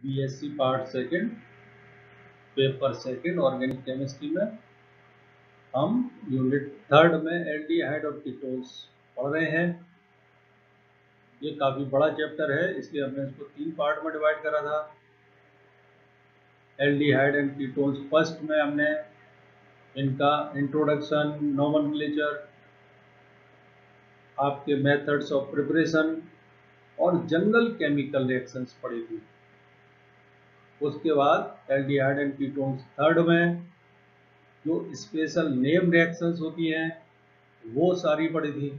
BSc part second paper second organic chemistry में हम unit third में एल्डिहाइड और कीटोन्स पढ़ रहे हैं। ये काफ़ी बड़ा चैप्टर है, इसलिए हमने इसको 3 पार्ट में डिवाइड करा था। एल्डिहाइड एंड कीटोन्स फर्स्ट में हमने इनका इंट्रोडक्शन, नोमेनक्लेचर, आपके मेथड्स ऑफ प्रिपरेशन और जनरल केमिकल रिएक्शंस पढ़ी थी। उसके बाद एल्डिहाइड एंड कीटोन्स थर्ड में जो स्पेशल नेम रिएक्शंस होती हैं वो सारी पढ़ी थी।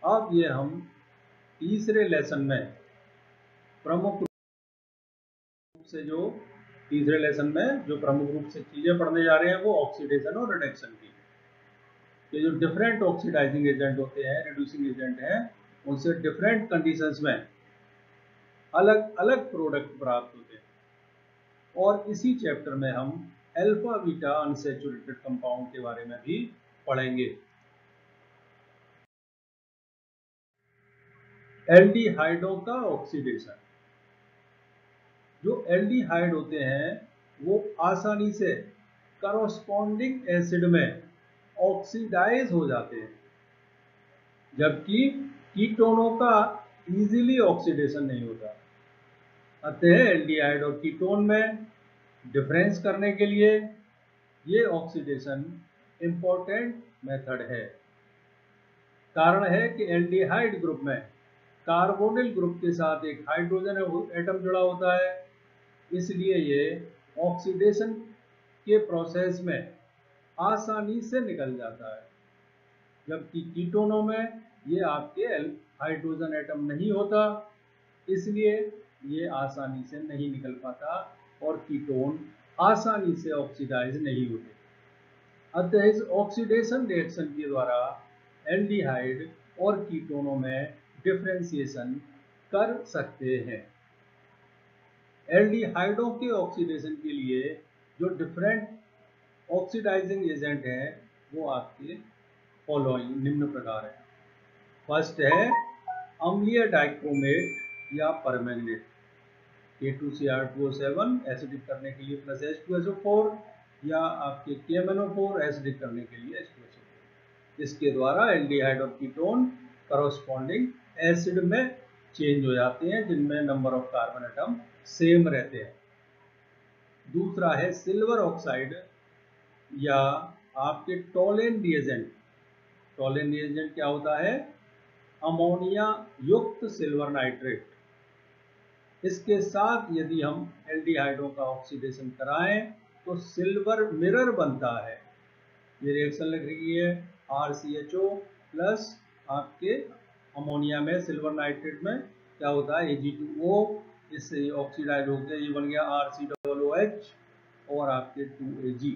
अब ये हम तीसरे लेसन में प्रमुख रूप से जो प्रमुख रूप से चीजें पढ़ने जा रहे हैं वो ऑक्सीडेशन और रिडक्शन की। ये जो डिफरेंट ऑक्सीडाइजिंग एजेंट होते हैं, रिड्यूसिंग एजेंट हैं, उनसे डिफरेंट कंडीशंस में अलग अलग प्रोडक्ट प्राप्त होते हैं। और इसी चैप्टर में हम अल्फा बीटा अनसैचुरेटेड कंपाउंड के बारे में भी पढ़ेंगे। एल्डिहाइडों का ऑक्सीडेशन, जो एल्डिहाइड होते हैं वो आसानी से करस्पॉन्डिंग एसिड में ऑक्सीडाइज हो जाते हैं, जबकि कीटोनों का इजीली ऑक्सीडेशन नहीं होता। अतः एल्डिहाइड और कीटोन में डिफरेंस करने के लिए ये ऑक्सीडेशन इंपॉर्टेंट मेथड है। कारण है कि एल्डिहाइड ग्रुप में कार्बोनिल ग्रुप के साथ एक हाइड्रोजन एटम जुड़ा होता है, इसलिए ये ऑक्सीडेशन के प्रोसेस में आसानी से निकल जाता है। जबकि कीटोनों में ये आपके हाइड्रोजन एटम नहीं होता, इसलिए ये आसानी से नहीं निकल पाता और कीटोन आसानी से ऑक्सीडाइज नहीं होते। अतः इस ऑक्सीडेशन रिएक्शन के द्वारा एल्डिहाइड और कीटोनों में डिफरेंशिएशन कर सकते हैं। एल्डिहाइडों के ऑक्सीडेशन के लिए जो डिफरेंट ऑक्सीडाइजिंग एजेंट हैं वो आपके फॉलोइंग निम्न प्रकार है। फर्स्ट है अम्लीय डाइक्रोमेट या परमैंगनेट, K2Cr2O7 एसिडिक करने के लिए प्लस H2SO4 या आपके KMnO4 एसिडिक करने के लिए H2SO4। इसके द्वारा एल्डिहाइड और कीटोन करस्पॉन्डिंग एसिड में चेंज हो जाते हैं, जिनमें number of carbon atom same रहते हैं। दूसरा है सिल्वर ऑक्साइड या आपके टोलेन रिएजेंट। टोलेन रिएजेंट क्या होता है? अमोनिया युक्त सिल्वर नाइट्रेट। इसके साथ यदि हम एल्डिहाइडों का ऑक्सीडेशन कराएं तो सिल्वर मिरर बनता है। ये रिएक्शन लिख रही है RCHO प्लस आपके अमोनिया में सिल्वर नाइट्रेट में क्या होता है Ag2O, इससे ऑक्सीडाइज होकर ये बन गया RCOOH और आपके 2Ag,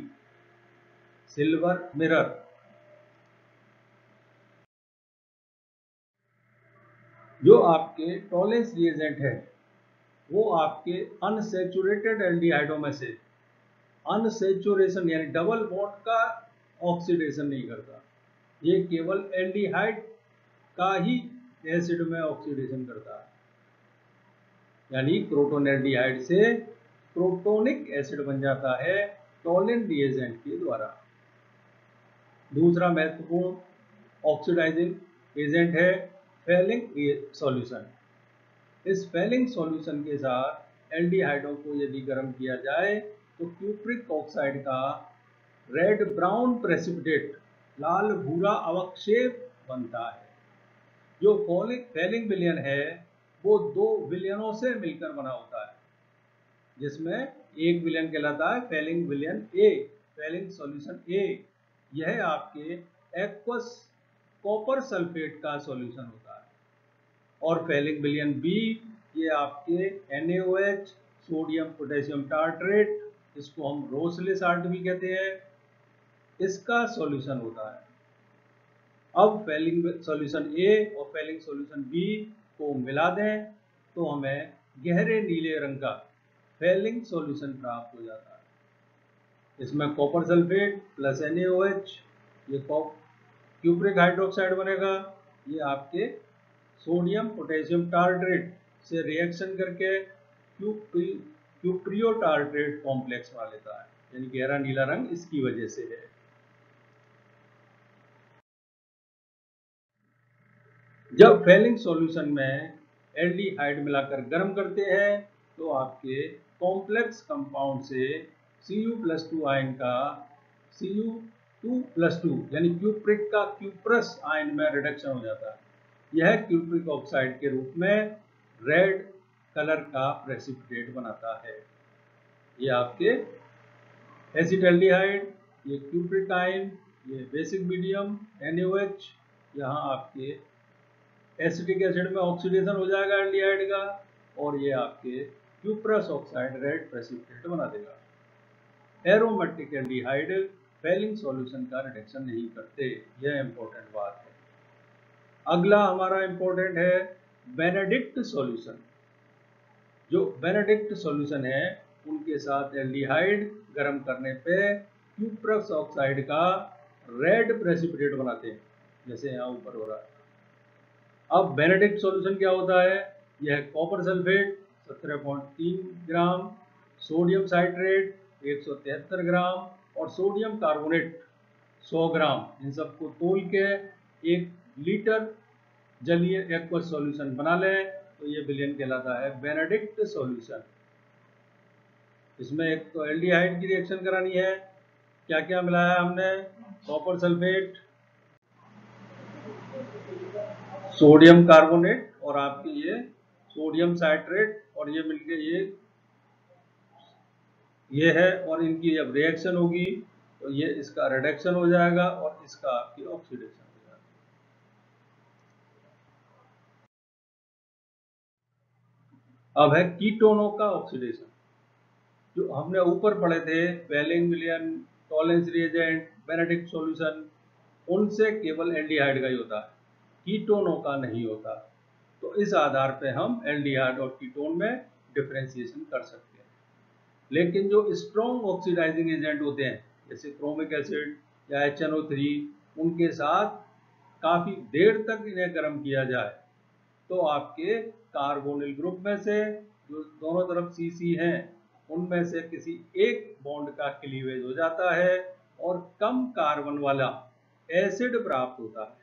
सिल्वर मिरर। जो आपके टॉलेंस रिएजेंट है वो आपके अनसैचुरेटेड एल्डिहाइडों में से अनसैचुरेशन यानी डबल बॉन्ड का ऑक्सीडेशन नहीं करता, ये केवल एल्डिहाइड का ही एसिड में ऑक्सीडेशन करता है, यानी प्रोटोन एल्डिहाइड से प्रोटोनिक एसिड बन जाता है टॉलेन रिएजेंट के द्वारा। दूसरा महत्वपूर्ण ऑक्सीडाइजिंग एजेंट है फेलिंग सॉल्यूशन। इस फेलिंग सॉल्यूशन के साथ एल्डिहाइडों को यदि गर्म किया जाए तो क्यूप्रिक ऑक्साइड का रेड ब्राउन प्रेसिपिटेट लाल भूरा अवक्षेप बनता है। जो फेलिंग विलयन है वो 2 विलयनों से मिलकर बना होता है, जिसमें एक विलयन कहलाता है फेलिंग विलयन ए, फेलिंग सॉल्यूशन ए। यह आपके एक्वस कॉपर सल्फेट का सॉल्यूशन होता है। और फेलिंग विलयन बी, ये आपके NaOH सोडियम पोटेशियम टार्ट्रेट, इसको हम रोसले साल्ट भी कहते हैं, इसका सॉल्यूशन होता है। अब फेलिंग सॉल्यूशन ए और फेलिंग सॉल्यूशन बी को मिला दें तो हमें गहरे नीले रंग का फेलिंग सॉल्यूशन प्राप्त हो जाता है। इसमें कॉपर सल्फेट प्लस NaOH, ये क्यूप्रिक हाइड्रोक्साइड बनेगा, ये आपके सोडियम पोटेशियम टार्ट्रेट से रिएक्शन करके क्यूप्रियो टार्ट्रेट कॉम्प्लेक्स बना लेता है, यानी गहरा नीला रंग इसकी वजह से है। जब फेलिंग सॉल्यूशन में एल्डिहाइड मिलाकर गर्म करते हैं तो आपके कॉम्प्लेक्स कंपाउंड से Cu+2 आयन का Cu2+2 यानी क्यूप्रिक का क्यूप्रस आयन में रिडक्शन हो जाता है। यह क्यूप्रिक ऑक्साइड के रूप में रेड कलर का प्रेसिपिटेट बनाता है। ये आपके एसिटाल्डिहाइड, ये क्यूप्रिक आयन, ये बेसिक मीडियम NaOH, यहाँ आपके एसिटिक एसिड में ऑक्सीडेशन हो जाएगा एल्डिहाइड का, और ये आपके क्यूप्रस ऑक्साइड रेड प्रेसिपिटेट बना देगा। एरोमेटिक एल्डिहाइड फेलिंग सॉल्यूशन का रिडक्शन नहीं करते, यह इंपॉर्टेंट बात है। अगला हमारा इंपॉर्टेंट है बेनेडिक्ट सॉल्यूशन। जो बेनेडिक्ट सॉल्यूशन है उनके साथ एल्डिहाइड गर्म करने पे क्यूप्रस ऑक्साइड का रेड प्रेसिपिटेट बनाते हैं, जैसे यहाँ ऊपर हो रहा है। अब बेनेडिक्ट सॉल्यूशन क्या होता है? यह कॉपर सल्फेट 17.3 ग्राम, सोडियम साइट्रेट 173 ग्राम और सोडियम कार्बोनेट 100 ग्राम, इन सबको तोल के 1 लीटर जलीय एक्वस सॉल्यूशन बना लें तो ये विलयन कहलाता है बेनेडिक्ट सॉल्यूशन। इसमें एक तो एल्डिहाइड की रिएक्शन करानी है। क्या क्या मिलाया है हमने? कॉपर सल्फेट, सोडियम कार्बोनेट और आपकी ये सोडियम साइट्रेट, और ये मिलके ये है, और इनकी जब रिएक्शन होगी तो ये इसका रिडक्शन हो जाएगा और इसका आपकी ऑक्सीडेशन हो जाएगा। अब है कीटोनों का ऑक्सीडेशन। जो हमने ऊपर पढ़े थे फेलिंग विलयन, टॉलेंस रिएजेंट, बेनेडिक्ट सॉल्यूशन, उनसे केवल एल्डिहाइड का ही होता है, कीटोनों का नहीं होता। तो इस आधार पे हम एल्डिहाइड और कीटोन में डिफरेंशिएशन कर सकते हैं। लेकिन जो स्ट्रॉन्ग ऑक्सीडाइजिंग एजेंट होते हैं जैसे क्रोमिक एसिड या HNO3, उनके साथ काफ़ी देर तक इन्हें गर्म किया जाए तो आपके कार्बोनिल ग्रुप में से जो दोनों तरफ CC हैं उनमें से किसी एक बॉन्ड का क्लीवेज हो जाता है और कम कार्बन वाला एसिड प्राप्त होता है।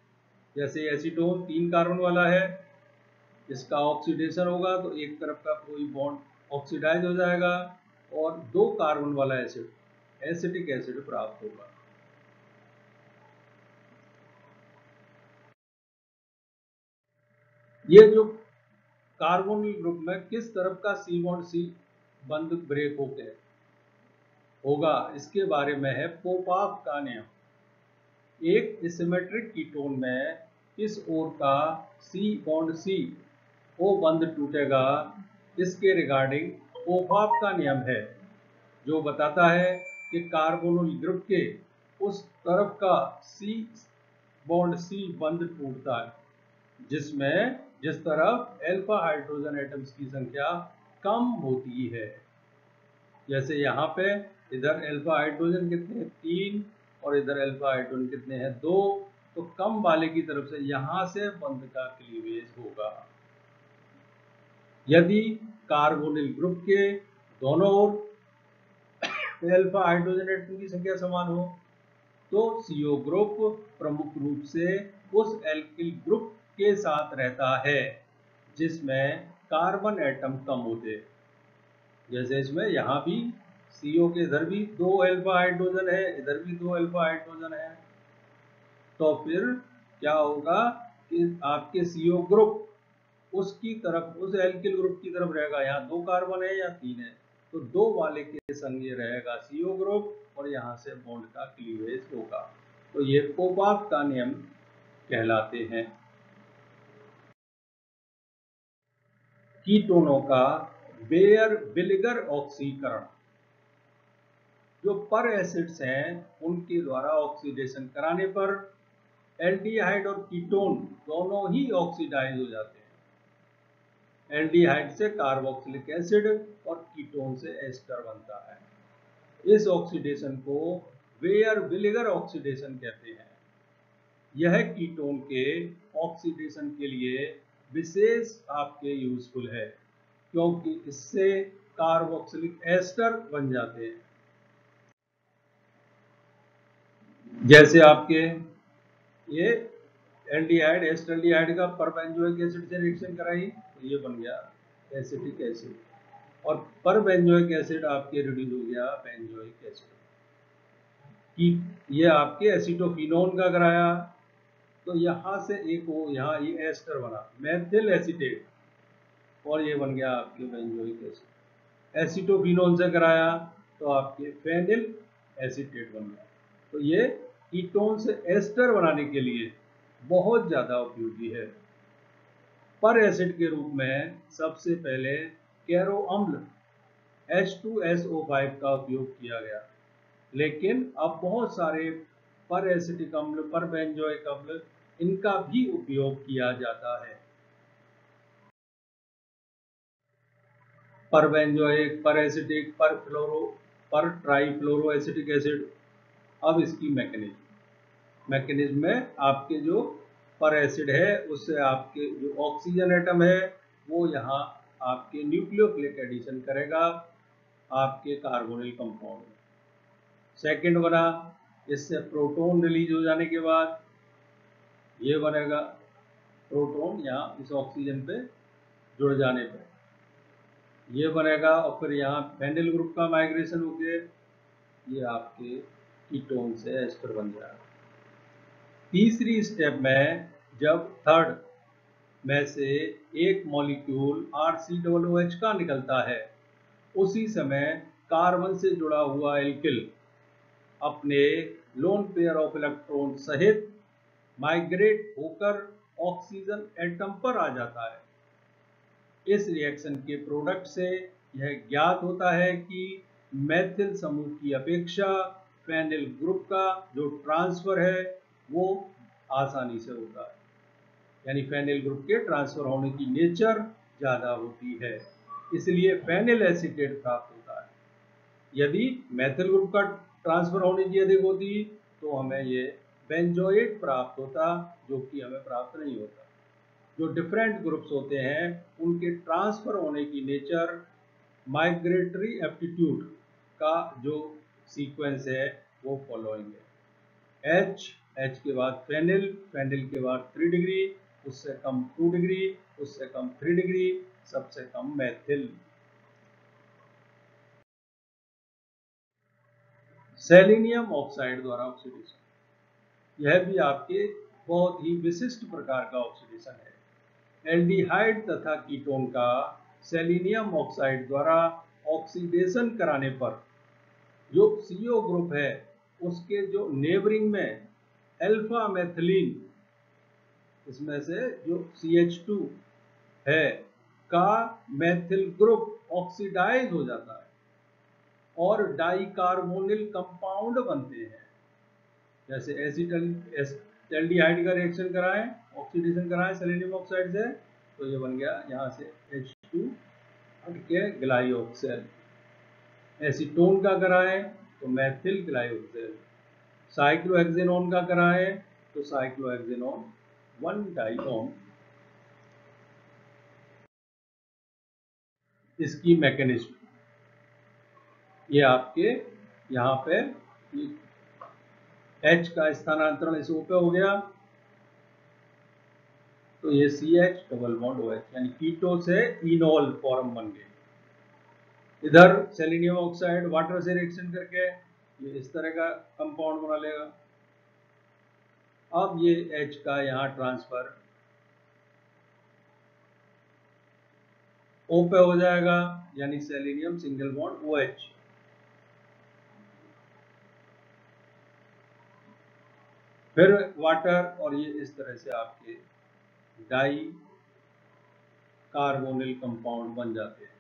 जैसे एसीटोन 3 कार्बन वाला है, इसका ऑक्सीडेशन होगा तो एक तरफ का कोई बॉन्ड ऑक्सीडाइज हो जाएगा और 2 कार्बन वाला एसिड एसिटिक एसिड प्राप्त होगा। ये जो कार्बोनिल ग्रुप में किस तरफ का C बॉन्ड C बंद ब्रेक होगा इसके बारे में है पोपाफ का नियम। एक सिमेट्रिक कीटोन में किस ओर का C बॉन्ड C O बंद टूटेगा, इसके रिगार्डिंग पोपाफ का नियम है, जो बताता है कि कार्बोनिल ग्रुप के उस तरफ का C बॉन्ड C बंद टूटता है जिस तरफ अल्फा हाइड्रोजन एटम्स की संख्या कम होती है। जैसे यहाँ पे इधर अल्फा हाइड्रोजन कितने हैं? 3, और इधर अल्फा हाइड्रोजन कितने हैं? 2। तो कम वाले की तरफ से यहाँ से बंद का क्लीवेज होगा। यदि कार्बोनिल ग्रुप के दोनों ओर अल्फा हाइड्रोजन एटम की संख्या समान हो तो CO ग्रुप प्रमुख रूप से उस एल्किल ग्रुप के साथ रहता है जिसमें कार्बन एटम कम होते हैं। जैसे इसमें यहाँ भी CO के इधर भी 2 अल्फा हाइड्रोजन है, इधर भी 2 अल्फा हाइड्रोजन है। तो फिर क्या होगा कि आपके CO ग्रुप उसकी तरफ, उस एल्किल ग्रुप की तरफ रहेगा। यहाँ 2 कार्बन है या 3 है, तो 2 वाले के संग ये रहेगा CO ग्रुप और यहाँ से बॉन्ड का क्लीवेज होगा। तो ये पोपाफ का नियम कहलाते हैं। कीटोनों का बेयर-विलिगर ऑक्सीकरण। जो पर एसिड्स हैं उनके द्वारा ऑक्सीडेशन कराने पर एल्डिहाइड और कीटोन दोनों ही ऑक्सीडाइज हो जाते हैं। एल्डिहाइड से कार्बोक्सिलिक एसिड और कीटोन से एस्टर बनता है। इस ऑक्सीडेशन को बेयर-विलिगर ऑक्सीडेशन कहते हैं। यह कीटोन के ऑक्सीडेशन के लिए विशेष आपके यूजफुल है। क्योंकि इससे कार्बोक्सिलिक एस्टर बन जाते हैं। जैसे आपके ये एल्डिहाइड एस्टल्डिहाइड का परबेंजोइक एसिड से रिएक्शन कराई तो ये बन गया एसिटिक एसिड, और परबेंजोइक एसिड आपके रिड्यूस हो गया बेंजोइक एसिड। कि ये आपके एसिटोफिनोन का कराया तो यहाँ से एक वो यहाँ ये एस्टर बना मेथिल एसीटेट, और ये बन गया आपके बेंजोइक एसिड। एसिटोफिनोन से कराया तो आपके फेनिल एसीटेट बन गया। तो ये कीटोन से एस्टर बनाने के लिए बहुत ज़्यादा उपयोगी है। पर एसिड के रूप में सबसे पहले कैरो अम्ल H2SO5 का उपयोग किया गया, लेकिन अब बहुत सारे पर एसिटिक अम्ल, पर बेंजोइक अम्ल, इनका भी उपयोग किया जाता है। पर बेंजोइक, पर एसिटिक, पर फ्लोरो, पर ट्राईफ्लोरो एसिटिक एसिड। अब इसकी मैकेनिज्म में आपके जो पर एसिड है उससे आपके जो ऑक्सीजन एटम है वो यहाँ आपके न्यूक्लियोफिलिक एडिशन करेगा आपके कार्बोनिल कंपाउंड में। सेकंड बना, इससे प्रोटॉन रिलीज हो जाने के बाद ये बनेगा प्रोटॉन, यहाँ इस ऑक्सीजन पे जुड़ जाने पर ये बनेगा, और फिर यहाँ फेनिल ग्रुप का माइग्रेशन होके ये आपके कीटोन से एस्टर बन जाएगा। तीसरी स्टेप में जब थर्ड में से एक मॉलिक्यूल RCOOH का निकलता है, उसी समय कार्बन से जुड़ा हुआ एल्किल अपने लोन पेयर ऑफ इलेक्ट्रॉन सहित माइग्रेट होकर ऑक्सीजन एटम पर आ जाता है। इस रिएक्शन के प्रोडक्ट से यह ज्ञात होता है कि मेथिल समूह की अपेक्षा फेनिल ग्रुप का जो ट्रांसफर है वो आसानी से होता है, यानी फेनिल ग्रुप के ट्रांसफर होने की नेचर ज़्यादा होती है, इसलिए फेनिल एसीटेट प्राप्त होता है। यदि मेथिल ग्रुप का ट्रांसफर होने की अधिक होती तो हमें ये बेंजोएट प्राप्त होता, जो कि हमें प्राप्त नहीं होता। जो डिफरेंट ग्रुप्स होते हैं उनके ट्रांसफर होने की नेचर माइग्रेटरी एप्टीट्यूड का जो सीक्वेंस है वो फॉलोइंग है। H के बाद फेनिल, फेनिल के बाद 3 डिग्री, उससे कम 2 डिग्री, उससे कम 3 डिग्री, सबसे कम मेथिल। सेलेनियम ऑक्साइड द्वारा ऑक्सीडेशन, यह भी आपके बहुत ही विशिष्ट प्रकार का ऑक्सीडेशन है। एल्डिहाइड तथा कीटोन का सेलेनियम ऑक्साइड द्वारा ऑक्सीडेशन कराने पर जो CO ग्रुप है उसके जो नेबरिंग में अल्फा मेथिलीन, इसमें से जो CH2 है का मेथिल ग्रुप ऑक्सीडाइज हो जाता है और डाइकार्बोनिल कंपाउंड बनते हैं। जैसे एसिटल्डिहाइड का रिएक्शन कराएं, ऑक्सीडेशन कराएं सेलेनियम ऑक्साइड से, तो ये बन गया यहाँ से H2 हट के ग्लाइऑक्सेल। एसीटोन का कराएं तो मेथिल ग्लाइऑक्सेल। साइक्लोहेक्सेनोन का कराएं तो साइक्लोहेक्सेनोन 1 डाइऑन। इसकी मैकेनिज्म ये आपके यहाँ पे H का स्थानांतरण इस O पे हो गया तो ये CH डबल बॉन्ड OH, यानी कीटो से इनोल फॉर्म बन गए। इधर सेलेनियम ऑक्साइड वाटर से रिएक्शन करके ये इस तरह का कंपाउंड बना लेगा। अब ये H का यहाँ ट्रांसफर O पे हो जाएगा, यानी सेलेनियम सिंगल बॉन्ड OH। फिर वाटर, और ये इस तरह से आपके डाई कार्बोनिल कंपाउंड बन जाते हैं।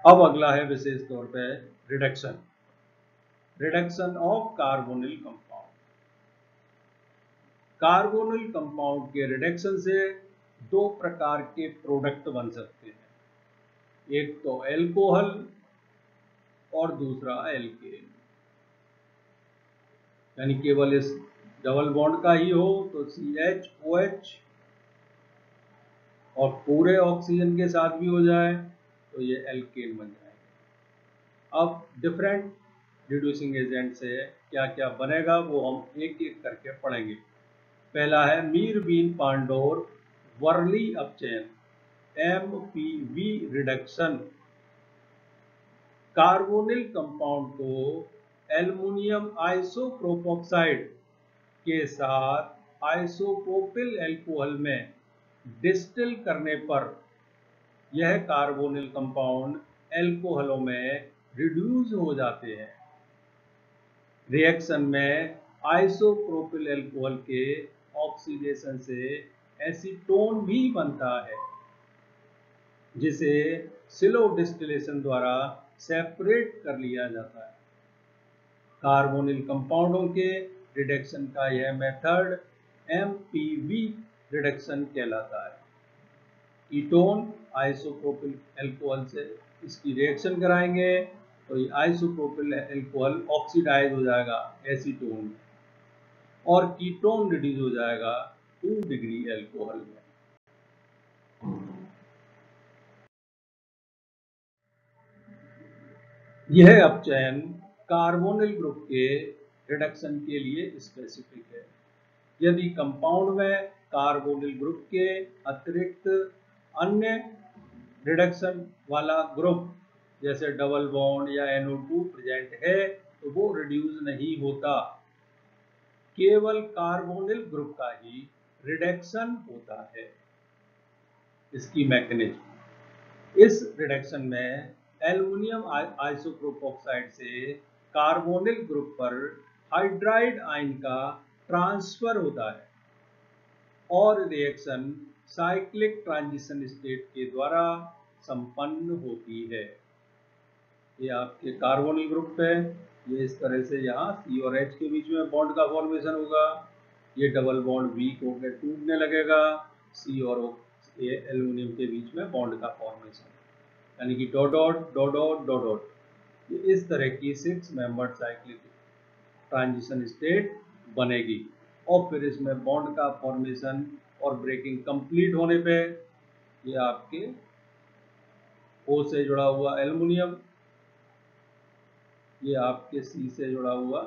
अब अगला है विशेष तौर पे reduction of carbonyl compound. Carbonyl compound के रिडक्शन से दो प्रकार के प्रोडक्ट बन सकते हैं, एक तो एल्कोहल और दूसरा एल्केन। यानी केवल इस डबल बॉन्ड का ही हो तो CHOH और पूरे ऑक्सीजन के साथ भी हो जाए तो ये एल्केन बन जाएंगे। अब डिफरेंट रिड्यूसिंग एजेंट से क्या क्या बनेगा वो हम एक एक करके पढ़ेंगे। पहला है मीरबीन पांडोर वर्ली अपचयन, MPV रिडक्शन। कार्बोनिल कंपाउंड को एल्युमिनियम आइसोप्रोपोक्साइड के साथ आइसोप्रोपिल अल्कोहल में डिस्टिल करने पर यह कार्बोनिल कंपाउंड अल्कोहलों में रिड्यूस हो जाते हैं। रिएक्शन में आइसोप्रोपिल अल्कोहल के ऑक्सीडेशन से एसीटोन भी बनता है, जिसे स्लो डिस्टिलेशन द्वारा सेपरेट कर लिया जाता है। कार्बोनिल कंपाउंडों के रिडक्शन का यह मेथड MPV रिडक्शन कहलाता है। कीटोन आइसोप्रोपिल अल्कोहल से इसकी रिएक्शन कराएंगे तो ये आइसोप्रोपिल अल्कोहल ऑक्सीडाइज हो जाएगा एसीटोन में, और कीटोन रिड्यूस हो जाएगा 2 डिग्री अल्कोहल में। यह अपचयन कार्बोनिल ग्रुप के रिडक्शन के लिए स्पेसिफिक है। यदि कंपाउंड में कार्बोनिल ग्रुप के अतिरिक्त अन्य रिडक्शन वाला ग्रुप जैसे डबल बॉन्ड या NO2 प्रेजेंट है तो वो रिड्यूस नहीं होता, केवल कार्बोनिल ग्रुप का ही रिडक्शन होता है। इसकी मैकेनिज्म, इस रिडक्शन में एल्युमिनियम आइसोप्रोपोक्साइड से कार्बोनिल ग्रुप पर हाइड्राइड आयन का ट्रांसफर होता है और रिएक्शन साइक्लिक ट्रांजिशन स्टेट के द्वारा संपन्न होती है। ये आपके कार्बोनिल ग्रुप है, ये इस तरह से यहाँ C और H के बीच में बॉन्ड का फॉर्मेशन होगा, ये डबल बॉन्ड वीक होकर टूटने लगेगा, C और एल्युमिनियम के बीच में बॉन्ड का फॉर्मेशन, यानी कि dot dot dot dot dot dot, ये इस तरह की 6 मेंबर्ड साइक्लिक ट्रांजिशन स्टेट बनेगी। और फिर इसमें बॉन्ड का फॉर्मेशन और ब्रेकिंग कंप्लीट होने पे ये आपके O से जुड़ा हुआ एल्युमिनियम, ये आपके C से जुड़ा हुआ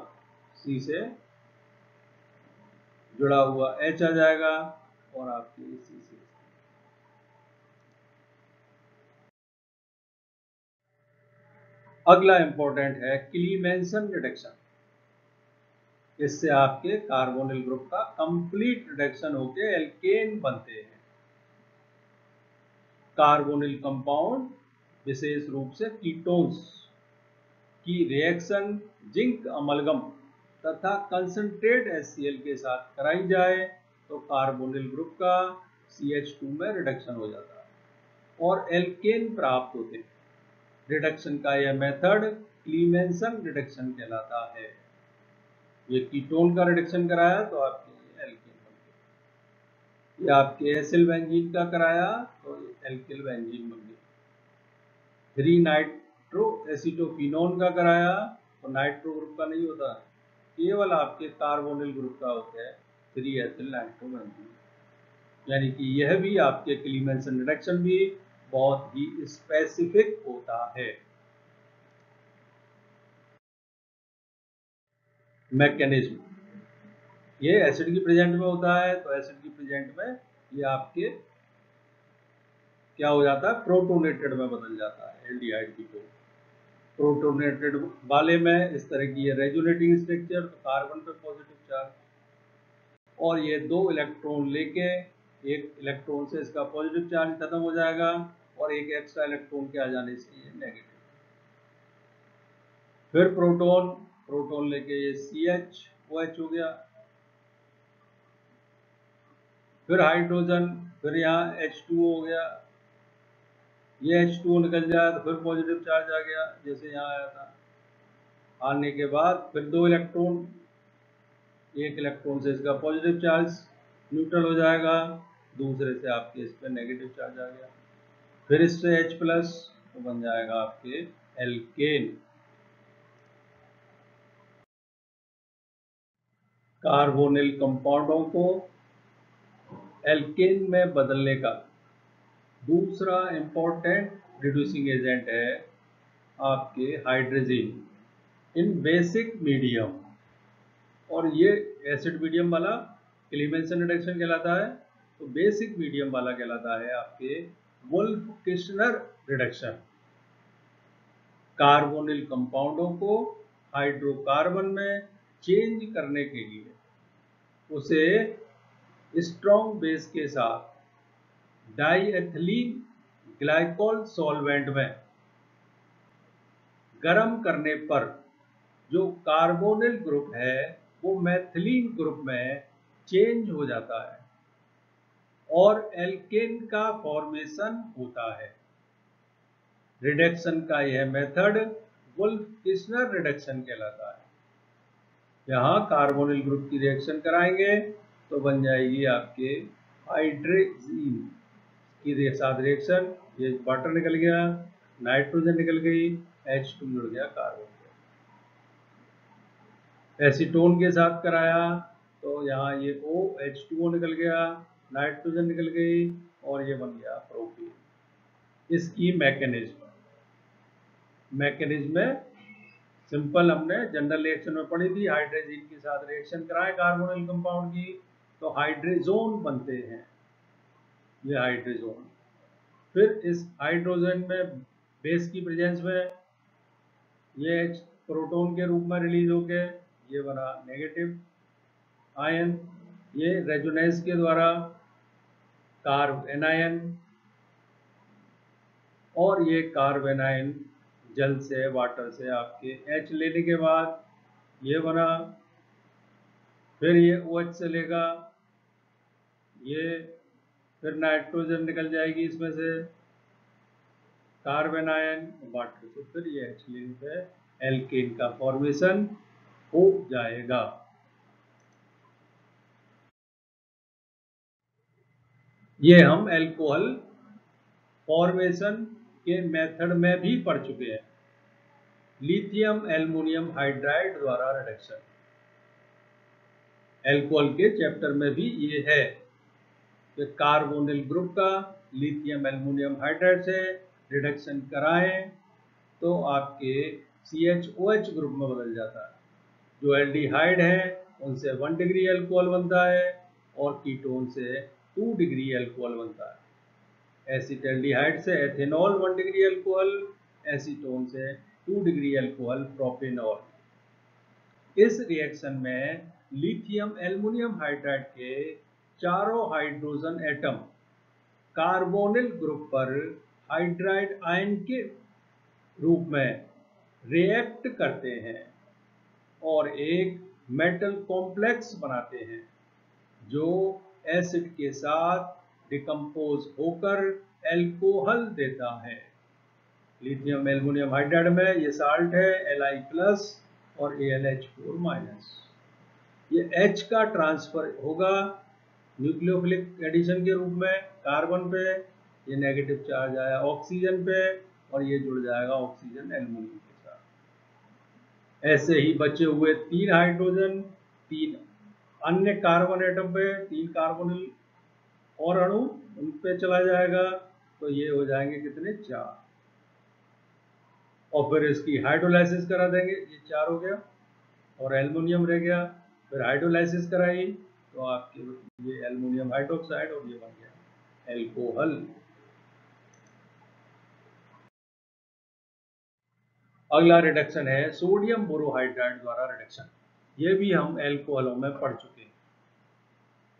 H आ जाएगा और आपके C से। अगला इंपॉर्टेंट है क्लीमेंसन रिडक्शन। इससे आपके कार्बोनिल ग्रुप का कंप्लीट रिडक्शन होकर एल्केन बनते हैं। कार्बोनिल कंपाउंड विशेष रूप से कीटोन्स की रिएक्शन जिंक अमलगम तथा कंसंट्रेट HCl के साथ कराई जाए तो कार्बोनिल ग्रुप का CH2 में रिडक्शन हो जाता है और एल्केन प्राप्त होते हैं। रिडक्शन का यह मेथड क्लीमेंसन रिडक्शन कहलाता है। ये कीटोन का रिडक्शन कराया तो आपके एल्केन बन गए, ये आपके एसिल बेंजीन का कराया तो एल्किल बेंजीन बन गई। 3 नाइट्रो एसिटोफिनोन का कराया तो नाइट्रो ग्रुप का नहीं होता, केवल आपके कार्बोनिल ग्रुप का होता है 3 एसिल नाइट्रोबेंजीन, यानी कि यह भी आपके क्लीमेंसन रिडक्शन भी बहुत ही स्पेसिफिक होता है। मैकेनिज्म, ये एसिड की प्रेजेंट में होता है तो एसिड की प्रेजेंट में ये आपके क्या हो जाता है, प्रोटोनेटेड में बदल जाता है एल्डिहाइड कीटोन। प्रोटोनेटेड वाले में इस तरह की रेजोनेटिंग स्ट्रक्चर, तो कार्बन पे पॉजिटिव चार्ज और ये 2 इलेक्ट्रॉन लेके, एक इलेक्ट्रॉन से इसका पॉजिटिव चार्ज खत्म हो जाएगा और एक एक्स्ट्रा इलेक्ट्रॉन के आ जाने से ये नेगेटिव। फिर प्रोटॉन लेके ये CH OH हो गया, फिर हाइड्रोजन, फिर यहाँ H2O हो गया, ये H2O निकल जाए तो फिर पॉजिटिव चार्ज आ गया जैसे यहाँ आया था। आने के बाद फिर 2 इलेक्ट्रॉन, एक इलेक्ट्रॉन से इसका पॉजिटिव चार्ज न्यूट्रल हो जाएगा, दूसरे से आपके इस पर नेगेटिव चार्ज आ गया, फिर इससे H प्लस तो बन जाएगा आपके एल्केन। कार्बोनिल कंपाउंडों को एल्केन में बदलने का दूसरा इम्पोर्टेंट रिड्यूसिंग एजेंट है आपके हाइड्रोजन इन बेसिक मीडियम, और ये एसिड मीडियम वाला क्लीमेंसन रिडक्शन कहलाता है। तो बेसिक मीडियम वाला कहलाता है आपके वुल्फ-किर्चनर रिडक्शन। कार्बोनिल कंपाउंडों को हाइड्रोकार्बन में चेंज करने के लिए उसे स्ट्रॉन्ग बेस के साथ डाईएथिलीन ग्लाइकोल सॉल्वेंट में गर्म करने पर जो कार्बोनिल ग्रुप है वो मैथिलीन ग्रुप में चेंज हो जाता है और एल्केन का फॉर्मेशन होता है। रिडक्शन का यह मेथड वुल्फ-किर्चनर रिडक्शन कहलाता है। यहाँ कार्बोनिल ग्रुप की रिएक्शन कराएंगे तो बन जाएगी आपके हाइड्रोजीन की साथ रिएक्शन, ये वाटर निकल गया, नाइट्रोजन निकल गई, H2 जुड़ गया कार्बन। एसीटोन के साथ कराया तो यहाँ ये OH2O निकल गया, नाइट्रोजन निकल गई और ये बन गया प्रोपीन। इसकी मैकेनिज्म में सिंपल हमने जनरल रिएक्शन में पढ़ी थी, हाइड्रोजन के साथ रिएक्शन कराए कार्बोनिल कंपाउंड की तो हाइड्रोजोन बनते हैं, ये हाइड्रोजोन। फिर इस हाइड्रोजन में बेस की प्रेजेंस में ये H प्रोटॉन के रूप में रिलीज होके ये बना नेगेटिव आयन, ये रेजोनेंस के द्वारा कार्ब एनायन, और ये कार्ब एनायन जल से वाटर से आपके H लेने के बाद ये बना, फिर ये OH से लेगा ये, फिर नाइट्रोजन निकल जाएगी इसमें से, कार्ब एनायन वाटर से, फिर ये H लेने पे एल्केन का फॉर्मेशन हो जाएगा। ये हम एल्कोहल फॉर्मेशन के मेथड में भी पढ़ चुके हैं, लिथियम एल्युमिनियम हाइड्राइड द्वारा रिडक्शन। एल्कोहल के चैप्टर में भी ये है कि कार्बोनिल ग्रुप का लिथियम एल्युमिनियम हाइड्राइड से रिडक्शन कराएं तो आपके CHOH ग्रुप में बदल जाता है। जो एल्डिहाइड है उनसे 1 डिग्री अल्कोहल बनता है और कीटोन से 2 डिग्री अल्कोहल बनता है। एसिटल्डिहाइड से एथेनॉल 1 डिग्री अल्कोहल, एसीटोन से 2 डिग्री अल्कोहल प्रोपेनॉल। इस रिएक्शन में लिथियम एल्युमिनियम हाइड्राइड के चारों हाइड्रोजन एटम कार्बोनिल ग्रुप पर हाइड्राइड आयन के रूप में रिएक्ट करते हैं और एक मेटल कॉम्प्लेक्स बनाते हैं जो एसिड के साथ डिकम्पोज होकर एल्कोहल देता है। लिथियम एल्युमिनियम हाइड्राइड में ये साल्ट है Li+ और AlH4-। ये H का ट्रांसफर होगा न्यूक्लियोफिलिक एडिशन के रूप में कार्बन पे, ये नेगेटिव चार्ज आया ऑक्सीजन पे और ये जुड़ जाएगा ऑक्सीजन एल्युमिनियम के साथ। ऐसे ही बचे हुए 3 हाइड्रोजन 3 अन्य कार्बन एटम पे, 3 कार्बोनिल और अणु उन पे चला जाएगा तो ये हो जाएंगे कितने, 4, और फिर इसकी हाइड्रोलाइसिस करा देंगे, ये 4 हो गया और एल्युमिनियम रह गया। फिर हाइड्रोलाइसिस कराई तो आपके ये एल्युमिनियम हाइड्रोक्साइड और ये बन गया एल्कोहल। अगला रिडक्शन है सोडियम बोरोहाइड्राइड द्वारा रिडक्शन। ये भी हम एल्कोहलों में पढ़ चुके हैं,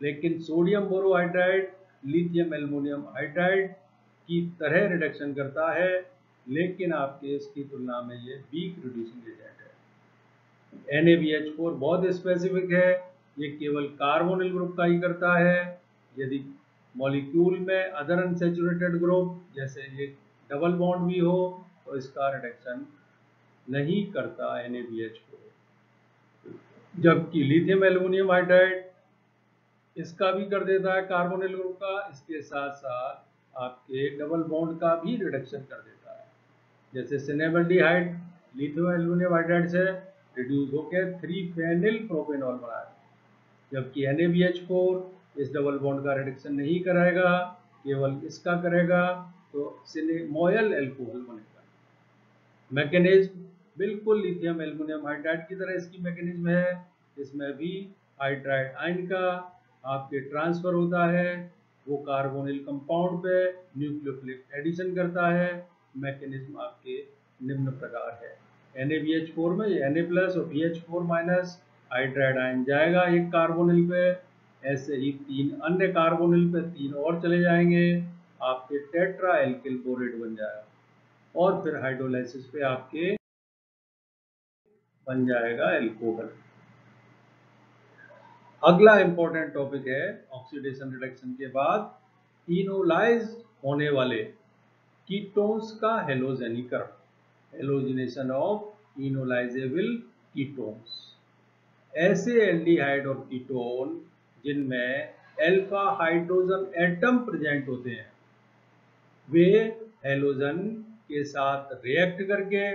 लेकिन sodium borohydride lithium aluminium hydride की तरह रिडक्शन करता है, लेकिन आपके इसकी तुलना में ये वीक रिड्यूसिंग एजेंट है। NaBH4 बहुत स्पेसिफिक है, ये केवल कार्बोनिल ग्रुप का ही करता है। यदि मॉलिक्यूल में अदर अनसैचुरेटेड ग्रुप जैसे ये डबल बॉन्ड भी हो तो इसका रिडक्शन नहीं करता NaBH4, जबकि लिथियम एल्युमिनियम हाइड्राइड इसका भी कर देता है कार्बोनिल ग्रुप का, इसके साथ साथ आपके डबल बॉन्ड का भी रिडक्शन कर देता है। जैसे सिनेमल्डिहाइड लिथियम एल्युमिनियम हाइड्राइड से रिड्यूस होकर 3-फेनिल प्रोपेनॉल बनाया, जबकि NaBH4 इस डबल बॉन्ड का रिडक्शन नहीं कराएगा केवल इसका करेगा तो सिनेमोयल अल्कोहल बनेगा। मैकेनिज्म बिल्कुल लिथियम एल्युमिनियम हाइड्राइड की तरह इसकी मैकेनिज्म है। इसमें भी हाइड्राइड आयन का आपके ट्रांसफर होता है, वो कार्बोनिल कंपाउंड पे न्यूक्लियोफिलिक एडिशन करता है। मैकेनिज्म आपके निम्न प्रकार है। NaBH4 में ये Na प्लस और BH4 माइनस हाइड्राइड आयन जाएगा एक कार्बोनिल पे, ऐसे ही 3 अन्य कार्बोनिल पे 3 और चले जाएंगे, आपके टेट्रा एल्किल बोरेट बन जाएगा और फिर हाइड्रोलाइसिस पे आपके बन जाएगा एल्कोहल। अगला इंपॉर्टेंट टॉपिक है ऑक्सीडेशन रिडक्शन के बाद इनोलाइज्ड होने वाले कीटोन्स का हेलोजेनीकरण, हेलोजिनेशन ऑफ इनोलाइजेबल कीटोन्स। ऐसे एल्डिहाइड और कीटोन जिनमें अल्फा हाइड्रोजन एटम प्रेजेंट होते हैं, वे हेलोजन के साथ रिएक्ट करके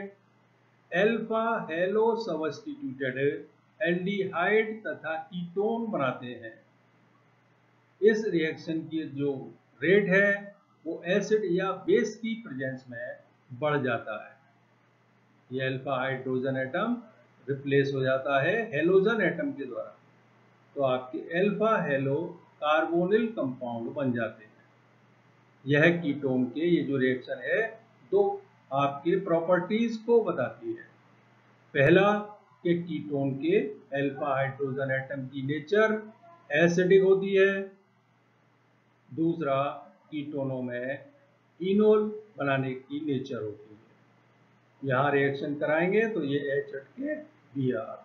अल्फा हेलो सब्स्टिट्यूटेड एल्डिहाइड तथा कीटोन बनाते हैं। इस रिएक्शन की जो रेट है वो एसिड या बेस की प्रेजेंस में बढ़ जाता है। ये अल्फा हाइड्रोजन एटम रिप्लेस हो जाता है हेलोजन एटम के द्वारा, तो आपके अल्फा हेलो कार्बोनिल कंपाउंड बन जाते हैं। यह कीटोन के ये जो रिएक्शन है दो आपके प्रॉपर्टीज को बताती है। पहला कि कीटोन के अल्फा हाइड्रोजन एटम की नेचर एसिडिक होती है। दूसरा, कीटोनों में इनोल बनाने की नेचर होती है। यहाँ रिएक्शन कराएंगे तो ये H हटके Br,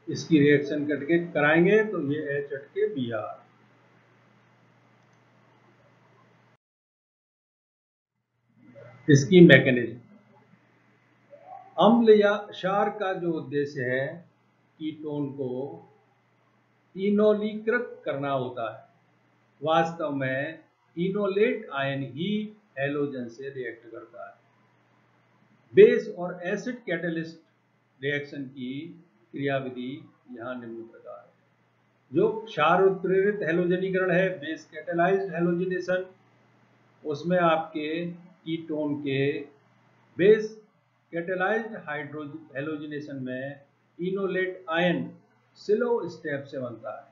इसकी रिएक्शन करके कराएंगे तो ये H हटके Br। इसकी मैकेनिज्म, अम्ल या क्षार का जो उद्देश्य है कीटोन को इनोलीकृत करना होता है। वास्तव में इनोलेट आयन ही हेलोजन से रिएक्ट करता है। बेस और एसिड कैटलिस्ट रिएक्शन की क्रियाविधि यहाँ निम्न प्रकार है। जो क्षार उत्प्रेरित हेलोजनीकरण है, बेस कैटेलाइज्ड हेलोजिनेशन, उसमें आपके कीटोन के बेस कैटेलाइज्ड हेलोजिनेशन में इनोलेट आयन स्लो स्टेप से बनता है।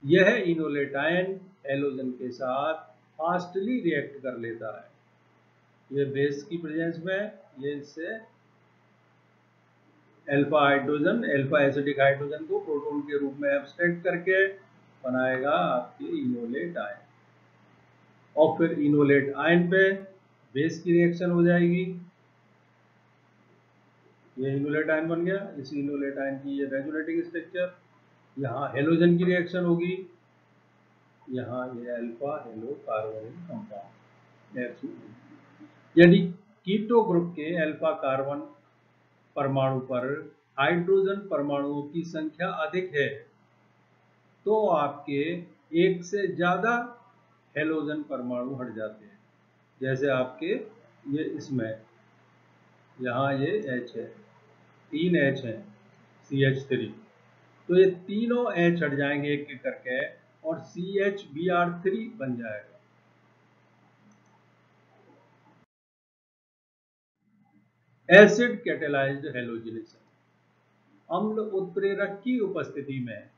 यह इनोलेट आयन हेलोजन के साथ फास्टली रिएक्ट कर लेता है। यह बेस की प्रेजेंस में ये इससे alpha hydrogen, alpha acidic hydrogen को प्रोटॉन के रूप में एब्स्ट्रैक्ट करके बनाएगा आपकी इनोलेट आयन, और फिर इनोलेट आयन पे बेस की रिएक्शन हो जाएगी। ये इनोलेट आयन बन गया। इस इनोलेट आयन की ये रेजोनेटिंग स्ट्रक्चर, यहाँ हेलोजन की रिएक्शन होगी, यहाँ ये अल्फा हेलो कार्बोनिल कंपाउंड। यदि कीटो ग्रुप के अल्फा कार्बन परमाणु पर हाइड्रोजन परमाणुओं की संख्या अधिक है तो आपके एक से ज्यादा हेलोजन परमाणु हट जाते हैं। जैसे आपके ये इसमें यहाँ ये H है, 3 H है, CH3, तो ये तीनों H हट जाएंगे एक एक करके और CHBr3 बन जाएगा। एसिड कैटेलाइज्ड हेलोजिनेशन, अम्ल उत्प्रेरक की उपस्थिति में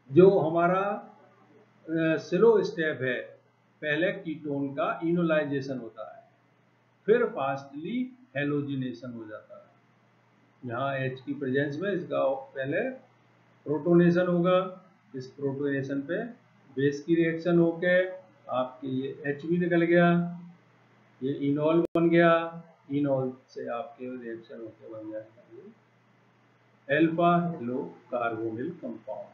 जो हमारा स्लो स्टेप है, पहले कीटोन का इनोलाइजेशन होता है, फिर फास्टली हेलोजिनेशन हो जाता है। यहाँ H की प्रेजेंस में इसका पहले प्रोटोनेशन होगा, इस प्रोटोनेशन पे बेस की रिएक्शन होके आपके ये H भी निकल गया, ये इनोल बन गया, इनोल से आपके रिएक्शन होके बन जाएगा अल्फा हेलो कार्बोनिल कंपाउंड।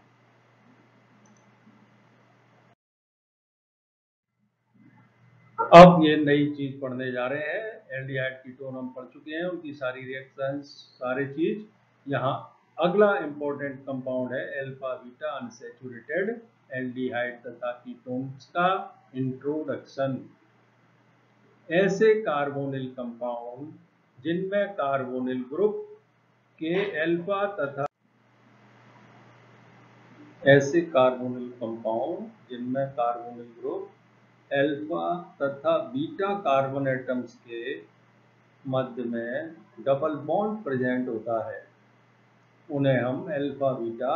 अब ये नई चीज पढ़ने जा रहे हैं, एल्डिहाइड कीटोन हम पढ़ चुके हैं, उनकी सारी रिएक्शंस सारी चीज। यहाँ अगला इंपॉर्टेंट कंपाउंड है अल्फा बीटा अनसैचुरेटेड एल्डिहाइड तथा कीटोन्स का इंट्रोडक्शन। ऐसे कार्बोनिल कंपाउंड जिनमें कार्बोनिल ग्रुप के अल्फा तथा ऐसे कार्बोनिल कंपाउंड जिनमें कार्बोनिल ग्रुप अल्फा तथा बीटा कार्बन एटम्स के मध्य में डबल बॉन्ड प्रेजेंट होता है, उन्हें हम alpha beta